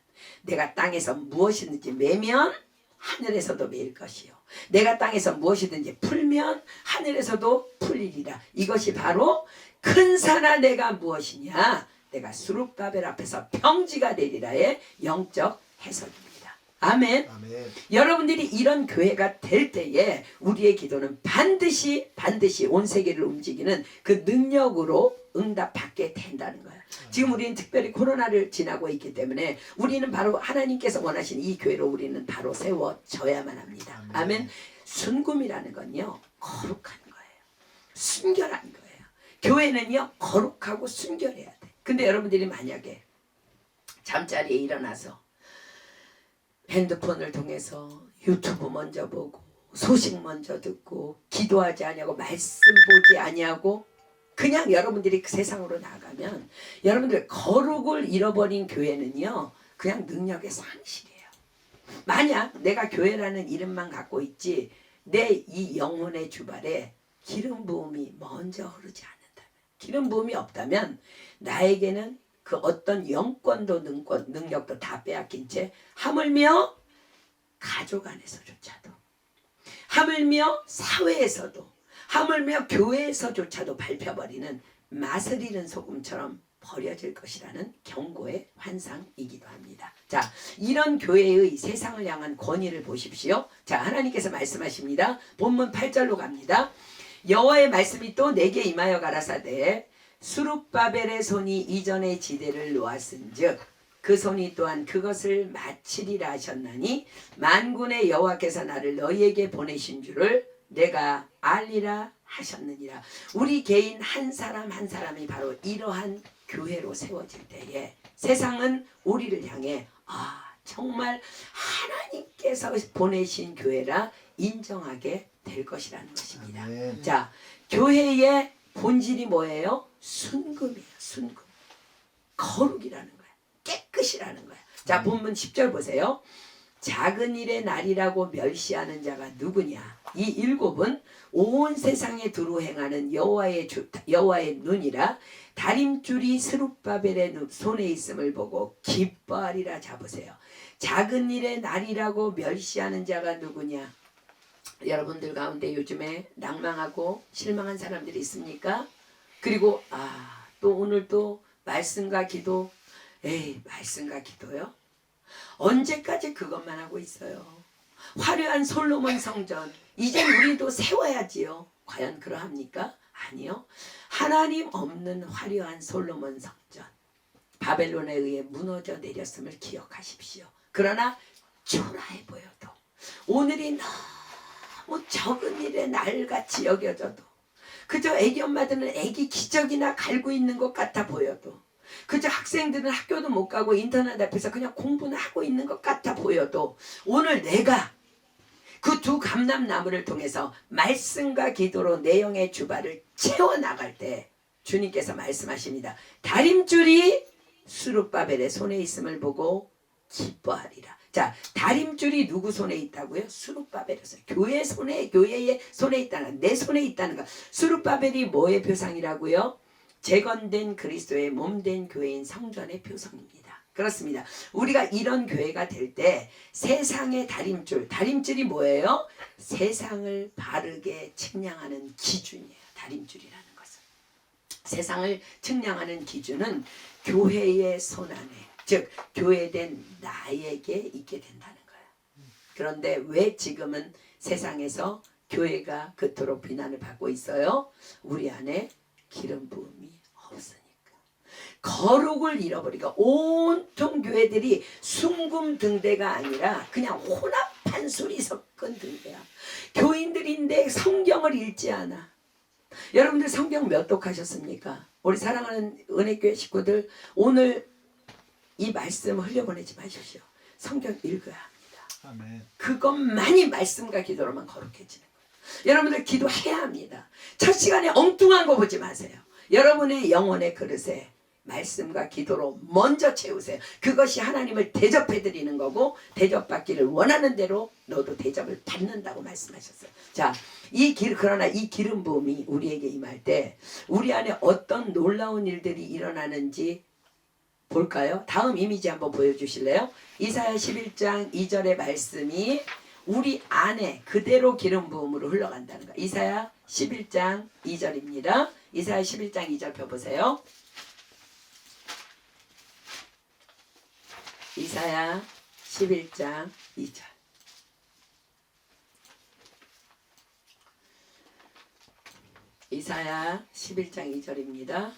내가 땅에서 무엇이든지 매면 하늘에서도 매일 것이요, 내가 땅에서 무엇이든지 풀면 하늘에서도 풀리리라. 이것이 바로 큰 산아 내가 무엇이냐? 내가 스룹바벨 앞에서 평지가 되리라의 영적 해석입니다. 아멘. 여러분들이 이런 교회가 될 때에 우리의 기도는 반드시 온 세계를 움직이는 그 능력으로 응답받게 된다는 거예요. 지금 우리는 특별히 코로나를 지나고 있기 때문에 우리는 바로 하나님께서 원하시는 이 교회로 우리는 바로 세워져야만 합니다. 아멘. 순금이라는 건요, 거룩한 거예요. 순결한 거예요. 교회는요, 거룩하고 순결해야 돼. 근데 여러분들이 만약에 잠자리에 일어나서 핸드폰을 통해서 유튜브 먼저 보고 소식 먼저 듣고 기도하지 아니하고 말씀 보지 아니하고 그냥 여러분들이 그 세상으로 나가면 여러분들 거룩을 잃어버린 교회는요, 그냥 능력의 상실이에요. 만약 내가 교회라는 이름만 갖고 있지 내 이 영혼의 주발에 기름 부음이 먼저 흐르지 않는다면, 기름 부음이 없다면 나에게는 그 어떤 영권도 능력도 다 빼앗긴 채, 하물며 가족 안에서조차도, 하물며 사회에서도, 하물며 교회에서조차도 밟혀버리는 맛을 잃은 소금처럼 버려질 것이라는 경고의 환상이기도 합니다. 자, 이런 교회의 세상을 향한 권위를 보십시오. 자, 하나님께서 말씀하십니다. 본문 8절로 갑니다. 여호와의 말씀이 또 내게 임하여 가라사대 수룹바벨의 손이 이전의 지대를 놓았은즉 그 손이 또한 그것을 마치리라 하셨나니 만군의 여호와께서 나를 너희에게 보내신 줄을 내가 알리라 하셨느니라. 우리 개인 한 사람 한 사람이 바로 이러한 교회로 세워질 때에 세상은 우리를 향해 정말 하나님께서 보내신 교회라 인정하게 될 것이라는 것입니다. 아멘. 자, 교회의 본질이 뭐예요? 순금이에요. 순금. 거룩이라는 거야. 깨끗이라는 거야. 자, 본문 10절 보세요. 작은 일의 날이라고 멸시하는 자가 누구냐? 이 일곱은 온 세상에 두루 행하는 여호와의 눈이라. 다림줄이 스룹바벨의 손에 있음을 보고 기뻐하리라. 잡으세요. 작은 일의 날이라고 멸시하는 자가 누구냐? 여러분들 가운데 요즘에 낭망하고 실망한 사람들이 있습니까? 그리고 또 오늘 또 말씀과 기도. 말씀과 기도요? 언제까지 그것만 하고 있어요? 화려한 솔로몬 성전 이제 우리도 세워야지요. 과연 그러합니까? 아니요. 하나님 없는 화려한 솔로몬 성전 바벨론에 의해 무너져 내렸음을 기억하십시오. 그러나 초라해 보여도, 오늘이 너무 적은 일의 날같이 여겨져도, 그저 애기 엄마들은 애기 기저귀나 갈고 있는 것 같아 보여도, 그저 학생들은 학교도 못 가고 인터넷 앞에서 그냥 공부는 하고 있는 것 같아 보여도, 오늘 내가 그 두 감람나무를 통해서 말씀과 기도로 내 영의 주발을 채워나갈 때 주님께서 말씀하십니다. 다림줄이 수룹바벨의 손에 있음을 보고 기뻐하리라. 자, 다림줄이 누구 손에 있다고요? 수룹바벨의 손. 교회의 손에 있다는, 내 손에 있다는 것. 수룹바벨이 뭐의 표상이라고요? 재건된 그리스도의 몸된 교회인 성전의 표성입니다. 그렇습니다. 우리가 이런 교회가 될 때 세상의 다림줄이 뭐예요? 세상을 바르게 측량하는 기준이에요. 다림줄이라는 것은. 세상을 측량하는 기준은 교회의 손 안에, 즉 교회된 나에게 있게 된다는 거예요. 그런데 왜 지금은 세상에서 교회가 그토록 비난을 받고 있어요? 우리 안에 기름 부음이 없으니까. 거룩을 잃어버리니까 온통 교회들이 순금등대가 아니라 그냥 혼합한 술이 섞은 등대야. 교인들인데 성경을 읽지 않아. 여러분들 성경 몇 독하셨습니까? 우리 사랑하는 은혜교회 식구들, 오늘 이 말씀 흘려보내지 마십시오. 성경 읽어야 합니다. 아멘. 그것만이 말씀과 기도로만 거룩해지는 거예요. 여러분들 기도해야 합니다. 첫 시간에 엉뚱한 거 보지 마세요. 여러분의 영혼의 그릇에 말씀과 기도로 먼저 채우세요. 그것이 하나님을 대접해드리는 거고, 대접받기를 원하는 대로 너도 대접을 받는다고 말씀하셨어요. 자, 그러나 이 기름 부음이 우리에게 임할 때 우리 안에 어떤 놀라운 일들이 일어나는지 볼까요? 다음 이미지 한번 보여주실래요? 이사야 11장 2절의 말씀이 우리 안에 그대로 기름 부음으로 흘러간다는 거. 이사야 11장 2절입니다. 이사야 11장 2절 펴보세요. 이사야 11장 2절. 이사야 11장 2절입니다.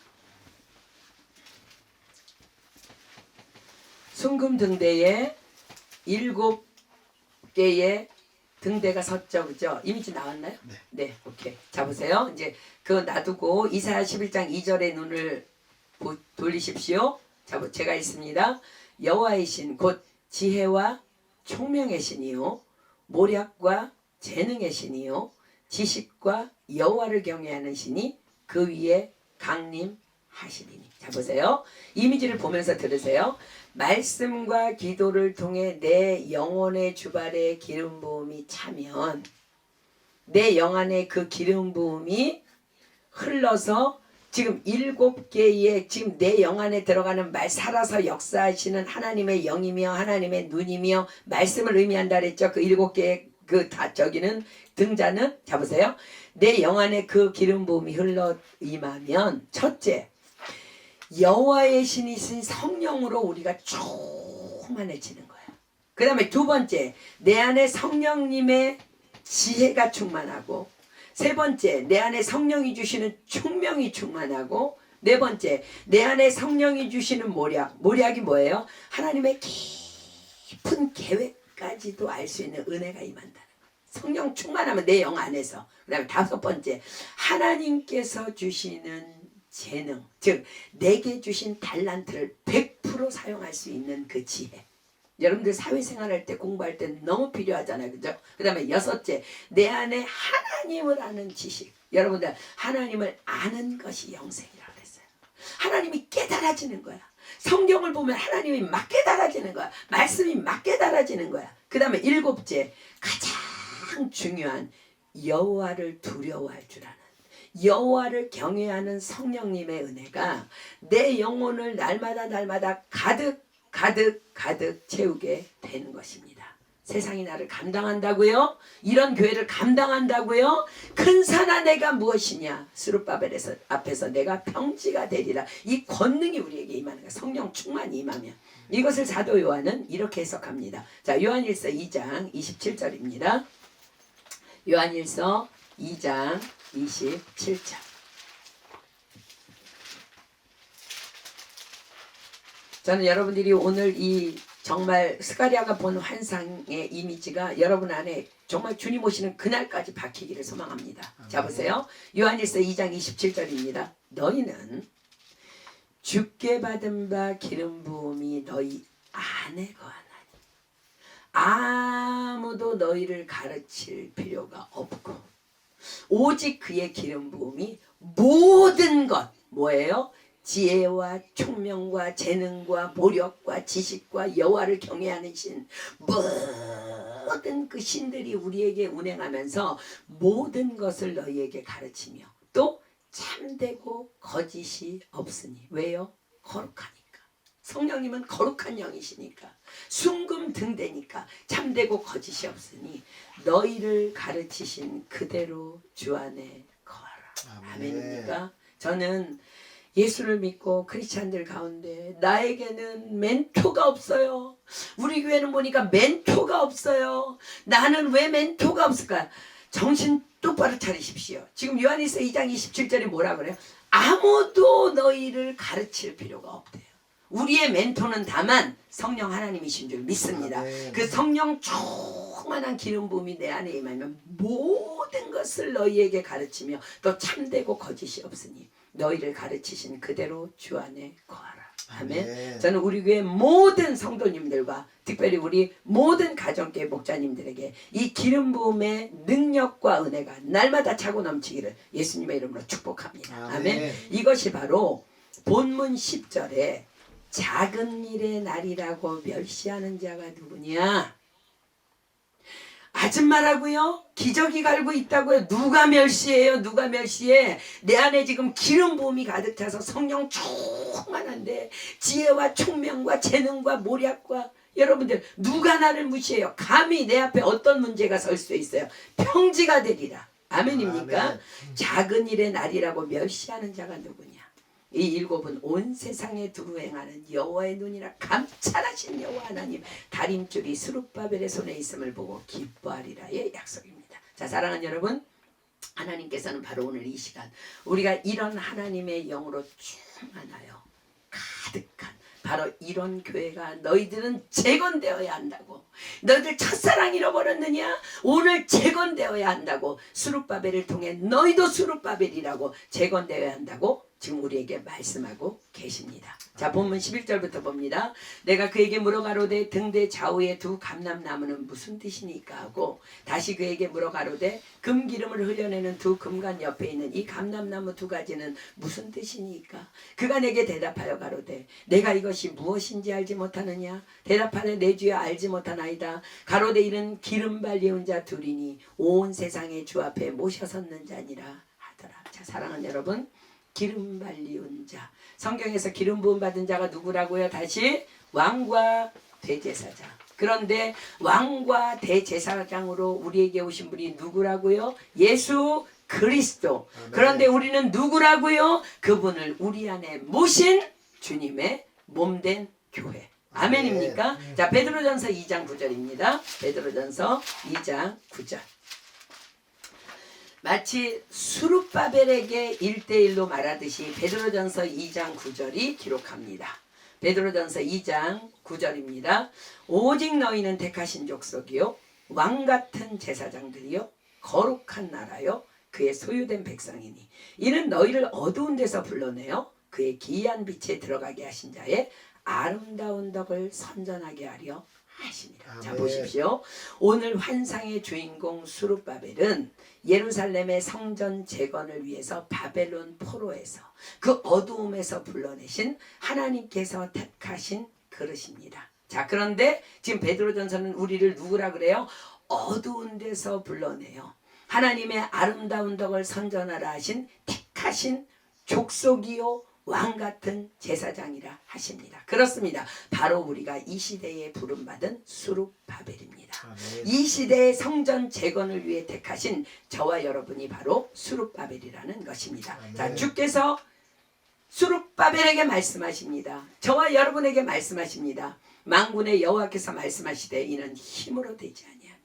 순금 등대에 7개의 등대가 섰죠. 그죠? 이미지 나왔나요? 네. 오케이. 자, 보세요. 이제 그거 놔두고 이사야 11장 2절의 눈을 돌리십시오. 자, 제가 있습니다. 여호와의 신 곧 지혜와 총명의 신이요 모략과 재능의 신이요 지식과 여호와를 경외하는 신이 그 위에 강림하시리니. 자, 보세요. 이미지를 보면서 들으세요. 말씀과 기도를 통해 내 영혼의 주발에 기름 부음이 차면 내 영 안에 그 기름 부음이 흘러서 지금 7개의 지금 내 영 안에 들어가는 말 살아서 역사하시는 하나님의 영이며 하나님의 눈이며 말씀을 의미한다 그랬죠. 그 7개의 그 다 저기는 등자는 자 보세요. 내 영 안에 그 기름 부음이 흘러 임하면 첫째 여호와의 신이신 성령으로 우리가 충만해지는 거예요. 그 다음에 두 번째 내 안에 성령님의 지혜가 충만하고 세 번째 내 안에 성령이 주시는 총명이 충만하고 네 번째 내 안에 성령이 주시는 모략이 뭐예요? 하나님의 깊은 계획까지도 알 수 있는 은혜가 임한다는 거예요. 성령 충만하면 내 영 안에서. 그 다음에 다섯 번째 하나님께서 주시는 재능, 즉 내게 주신 달란트를 100% 사용할 수 있는 그 지혜. 여러분들 사회생활할 때 공부할 때 너무 필요하잖아요. 그죠? 그 다음에 여섯째 내 안에 하나님을 아는 지식. 여러분들 하나님을 아는 것이 영생이라고 그랬어요. 하나님이 깨달아지는 거야. 성경을 보면 하나님이 막 깨달아지는 거야. 말씀이 막 깨달아지는 거야. 그 다음에 일곱째 가장 중요한 여호와를 두려워할 줄 아는 여호와를 경외하는 성령님의 은혜가 내 영혼을 날마다 가득 채우게 되는 것입니다. 세상이 나를 감당한다고요? 이런 교회를 감당한다고요? 큰 산아 내가 무엇이냐? 스룹바벨 앞에서 내가 평지가 되리라. 이 권능이 우리에게 임하는 거야. 성령 충만이 임하면. 이것을 사도 요한은 이렇게 해석합니다. 자, 요한일서 2장 27절입니다. 요한일서 2장 27절. 저는 여러분들이 오늘 이 정말 스가랴가 본 환상의 이미지가 여러분 안에 정말 주님 오시는 그날까지 박히기를 소망합니다. 자 보세요. 요한일서 2장 27절입니다. 너희는 주께 받은 바 기름 부음이 너희 안에 거하나니 아무도 너희를 가르칠 필요가 없고 오직 그의 기름 부음이 모든 것 뭐예요? 지혜와 총명과 재능과 모력과 지식과 여호와를 경외하는 신 모든 그 신들이 우리에게 운행하면서 모든 것을 너희에게 가르치며 또 참되고 거짓이 없으니 왜요? 거룩하니까. 성령님은 거룩한 영이시니까 순금 등대니까 참되고 거짓이 없으니 너희를 가르치신 그대로 주 안에 거하라. 아멘입니까? 저는 예수를 믿고 크리스찬들 가운데 나에게는 멘토가 없어요. 우리 교회는 보니까 멘토가 없어요. 나는 왜 멘토가 없을까? 정신 똑바로 차리십시오. 지금 요한일서 2장 27절에 뭐라 그래요? 아무도 너희를 가르칠 필요가 없대요. 우리의 멘토는 다만 성령 하나님이신 줄 믿습니다. 그 성령 충만한 기름 부음이 내 안에 임하면 모든 것을 너희에게 가르치며 또 참되고 거짓이 없으니 너희를 가르치신 그대로 주 안에 거하라. 아멘. 저는 우리 교회 모든 성도님들과 특별히 우리 모든 가정교회 목자님들에게 이 기름 부음의 능력과 은혜가 날마다 차고 넘치기를 예수님의 이름으로 축복합니다. 아멘. 이것이 바로 본문 10절에 작은 일의 날이라고 멸시하는 자가 누구냐? 아줌마라고요? 기저귀 갈고 있다고요? 누가 멸시해요? 누가 멸시해? 내 안에 지금 기름 부음이 가득 차서 성령 충만한데 지혜와 총명과 재능과 모략과 여러분들 누가 나를 무시해요? 감히 내 앞에 어떤 문제가 설 수 있어요? 평지가 되리라. 아멘입니까? 아멘. 작은 일의 날이라고 멸시하는 자가 누구냐? 이 일곱은 온 세상에 두루 행하는 여호와의 눈이라 감찰하신 여호와 하나님 다림줄이 스룹바벨의 손에 있음을 보고 기뻐하리라의 약속입니다. 자, 사랑하는 여러분, 하나님께서는 바로 오늘 이 시간 우리가 이런 하나님의 영으로 충만하여 가득한 바로 이런 교회가 너희들은 재건되어야 한다고. 너희들 첫사랑 잃어버렸느냐? 오늘 재건되어야 한다고. 스룹바벨을 통해 너희도 스룹바벨이라고 재건되어야 한다고 지금 우리에게 말씀하고 계십니다. 자, 본문 11절부터 봅니다. 내가 그에게 물어가로되 등대 좌우에 두 감람나무는 무슨 뜻이니까 하고 다시 그에게 물어가로되 금기름을 흘려내는 두 금관 옆에 있는 이 감람나무 두 가지는 무슨 뜻이니까. 그가 내게 대답하여 가로되 내가 이것이 무엇인지 알지 못하느냐. 대답하되 내 주여 알지 못하나이다. 가로되 이는 기름 발리운 자 둘이니 온 세상의 주 앞에 모셔섰는 자니라 하더라. 자, 사랑하는 여러분, 기름 발리운 자, 성경에서 기름 부음 받은 자가 누구라고요? 다시 왕과 대제사장. 그런데 왕과 대제사장으로 우리에게 오신 분이 누구라고요? 예수 그리스도. 그런데 우리는 누구라고요? 그분을 우리 안에 모신 주님의 몸된 교회. 아멘입니까? 자, 베드로전서 2장 9절입니다. 베드로전서 2장 9절. 마치 수룹바벨에게 1대1로 말하듯이 베드로전서 2장 9절이 기록합니다. 베드로전서 2장 9절입니다. 오직 너희는 택하신 족속이요 왕같은 제사장들이요 거룩한 나라요 그의 소유된 백성이니 이는 너희를 어두운 데서 불러내어 그의 기이한 빛에 들어가게 하신 자의 아름다운 덕을 선전하게 하려 하십니다. 자, 보십시오. 오늘 환상의 주인공 수룹바벨은 예루살렘의 성전 재건을 위해서 바벨론 포로에서 그 어두움에서 불러내신 하나님께서 택하신 그릇입니다. 자, 그런데 지금 베드로전서는 우리를 누구라 그래요? 어두운 데서 불러내요 하나님의 아름다운 덕을 선전하라 하신 택하신 족속이요 왕같은 제사장이라 하십니다. 그렇습니다. 바로 우리가 이 시대에 부름받은 수룹바벨입니다. 이 시대의 성전 재건을 위해 택하신 저와 여러분이 바로 수룹바벨이라는 것입니다. 자, 주께서 수룹바벨에게 말씀하십니다. 저와 여러분에게 말씀하십니다. 만군의 여호와께서 말씀하시되 이는 힘으로 되지 아니하며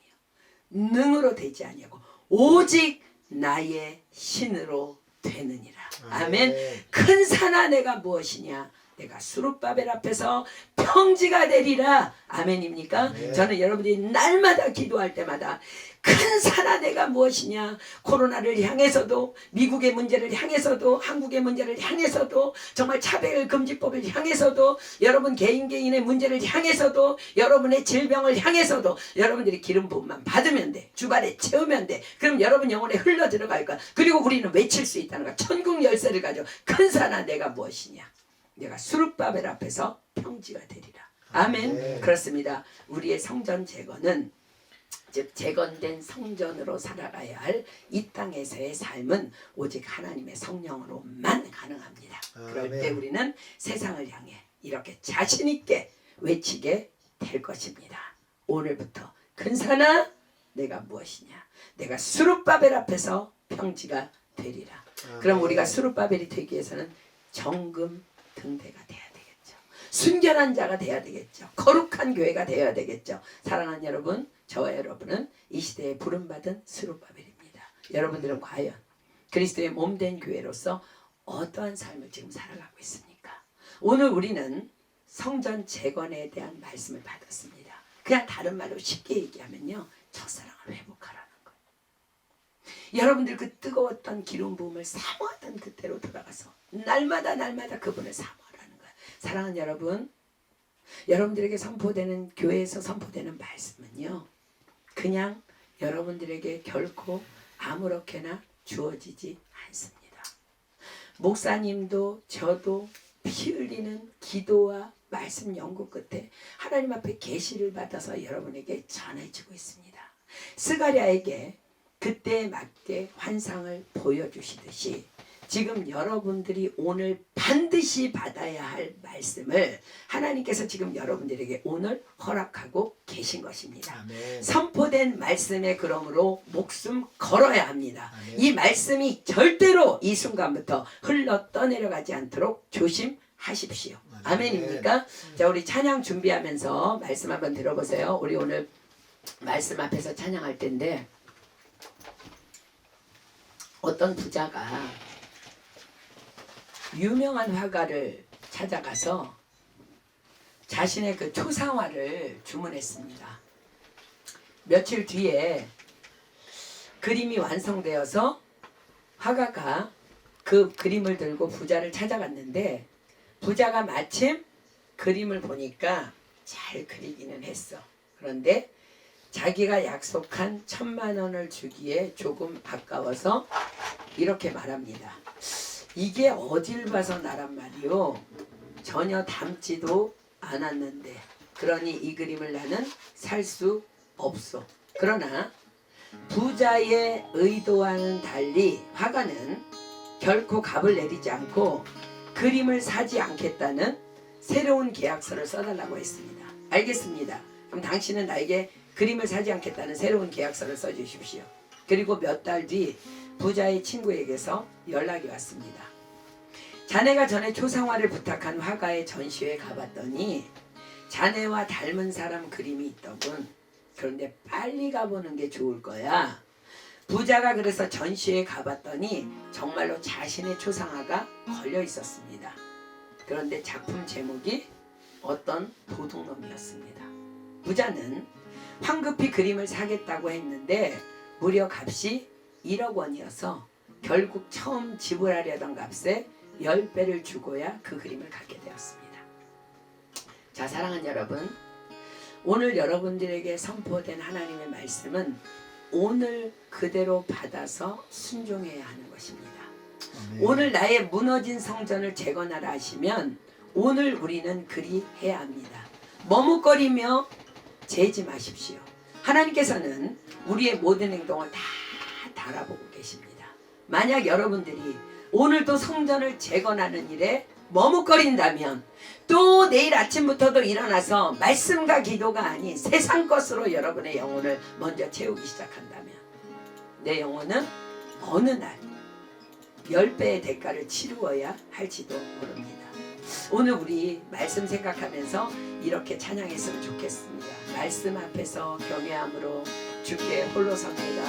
능으로 되지 아니하고 오직 나의 신으로 되느니라. 아멘. 큰 산아 내가 무엇이냐. 내가 수룹바벨 앞에서 평지가 되리라. 아멘입니까? 저는 여러분들이 날마다 기도할 때마다 큰 산아 내가 무엇이냐. 코로나를 향해서도 미국의 문제를 향해서도 한국의 문제를 향해서도 정말 차별금지법을 향해서도 여러분 개인의 문제를 향해서도 여러분의 질병을 향해서도 여러분들이 기름 부음만 받으면 돼. 주발에 채우면 돼. 그럼 여러분 영혼에 흘러 들어갈 거야. 그리고 우리는 외칠 수 있다는 거야. 천국 열쇠를 가지고 큰 산아 내가 무엇이냐. 내가 수룹바벨 앞에서 평지가 되리라. 아멘. 그렇습니다. 우리의 성전 재건은 즉 재건된 성전으로 살아가야 할 이 땅에서의 삶은 오직 하나님의 성령으로만 가능합니다. 그럴 때 우리는 세상을 향해 이렇게 자신 있게 외치게 될 것입니다. 오늘부터 큰 산아 내가 무엇이냐. 내가 수룹바벨 앞에서 평지가 되리라. 그럼 우리가 수룹바벨이 되기 위해서는 정금 등대가 돼야 되겠죠. 순결한 자가 돼야 되겠죠. 거룩한 교회가 돼야 되겠죠. 사랑하는 여러분, 저와 여러분은 이 시대에 부름받은 수룹바벨입니다. 여러분들은 과연 그리스도의 몸된 교회로서 어떠한 삶을 지금 살아가고 있습니까? 오늘 우리는 성전 재건에 대한 말씀을 받았습니다. 그냥 다른 말로 쉽게 얘기하면요, 첫사랑을 회복하라는 거예요. 여러분들 그 뜨거웠던 기름 부음을 사모하던 그때로 돌아가서 날마다 그분을 사모하라는 거예요. 사랑하는 여러분, 여러분들에게 선포되는 교회에서 선포되는 말씀은요, 그냥 여러분들에게 결코 아무렇게나 주어지지 않습니다. 목사님도 저도 피 흘리는 기도와 말씀 연구 끝에 하나님 앞에 계시를 받아서 여러분에게 전해지고 있습니다. 스가랴에게 그때에 맞게 환상을 보여주시듯이 지금 여러분들이 오늘 반드시 받아야 할 말씀을 하나님께서 지금 여러분들에게 오늘 허락하고 계신 것입니다. 아멘. 선포된 말씀에 그러므로 목숨 걸어야 합니다. 아멘. 이 말씀이 절대로 이 순간부터 흘러 떠내려가지 않도록 조심하십시오. 아멘입니까? 자, 우리 찬양 준비하면서 말씀 한번 들어보세요. 우리 오늘 말씀 앞에서 찬양할 텐데 어떤 부자가 유명한 화가를 찾아가서 자신의 그 초상화를 주문했습니다. 며칠 뒤에 그림이 완성되어서 화가가 그 그림을 들고 부자를 찾아갔는데 부자가 마침 그림을 보니까 잘 그리기는 했어. 그런데 자기가 약속한 1,000만 원을 주기에 조금 아까워서 이렇게 말합니다. 이게 어딜 봐서 나란 말이오. 전혀 닮지도 않았는데 그러니 이 그림을 나는 살 수 없소. 그러나 부자의 의도와는 달리 화가는 결코 값을 내리지 않고 그림을 사지 않겠다는 새로운 계약서를 써달라고 했습니다. 알겠습니다. 그럼 당신은 나에게 그림을 사지 않겠다는 새로운 계약서를 써주십시오. 그리고 몇 달 뒤 부자의 친구에게서 연락이 왔습니다. 자네가 전에 초상화를 부탁한 화가의 전시회에 가봤더니 자네와 닮은 사람 그림이 있더군. 그런데 빨리 가보는 게 좋을 거야. 부자가 그래서 전시회에 가봤더니 정말로 자신의 초상화가 걸려 있었습니다. 그런데 작품 제목이 어떤 도둑놈이었습니다. 부자는 황급히 그림을 사겠다고 했는데 무려 값이 1억 원이어서 결국 처음 지불하려던 값에 10배를 주고야 그 그림을 갖게 되었습니다. 자, 사랑하는 여러분, 오늘 여러분들에게 선포된 하나님의 말씀은 오늘 그대로 받아서 순종해야 하는 것입니다. 오늘 나의 무너진 성전을 재건하라 하시면 오늘 우리는 그리 해야 합니다. 머뭇거리며 재지 마십시오. 하나님께서는 우리의 모든 행동을 다 달아보고 계십니다. 만약 여러분들이 오늘도 성전을 재건하는 일에 머뭇거린다면 또 내일 아침부터도 일어나서 말씀과 기도가 아닌 세상 것으로 여러분의 영혼을 먼저 채우기 시작한다면 내 영혼은 어느 날 10배의 대가를 치루어야 할지도 모릅니다. 오늘 우리 말씀 생각하면서 이렇게 찬양했으면 좋겠습니다. 말씀 앞에서 경외함으로 주께 홀로 섭니다.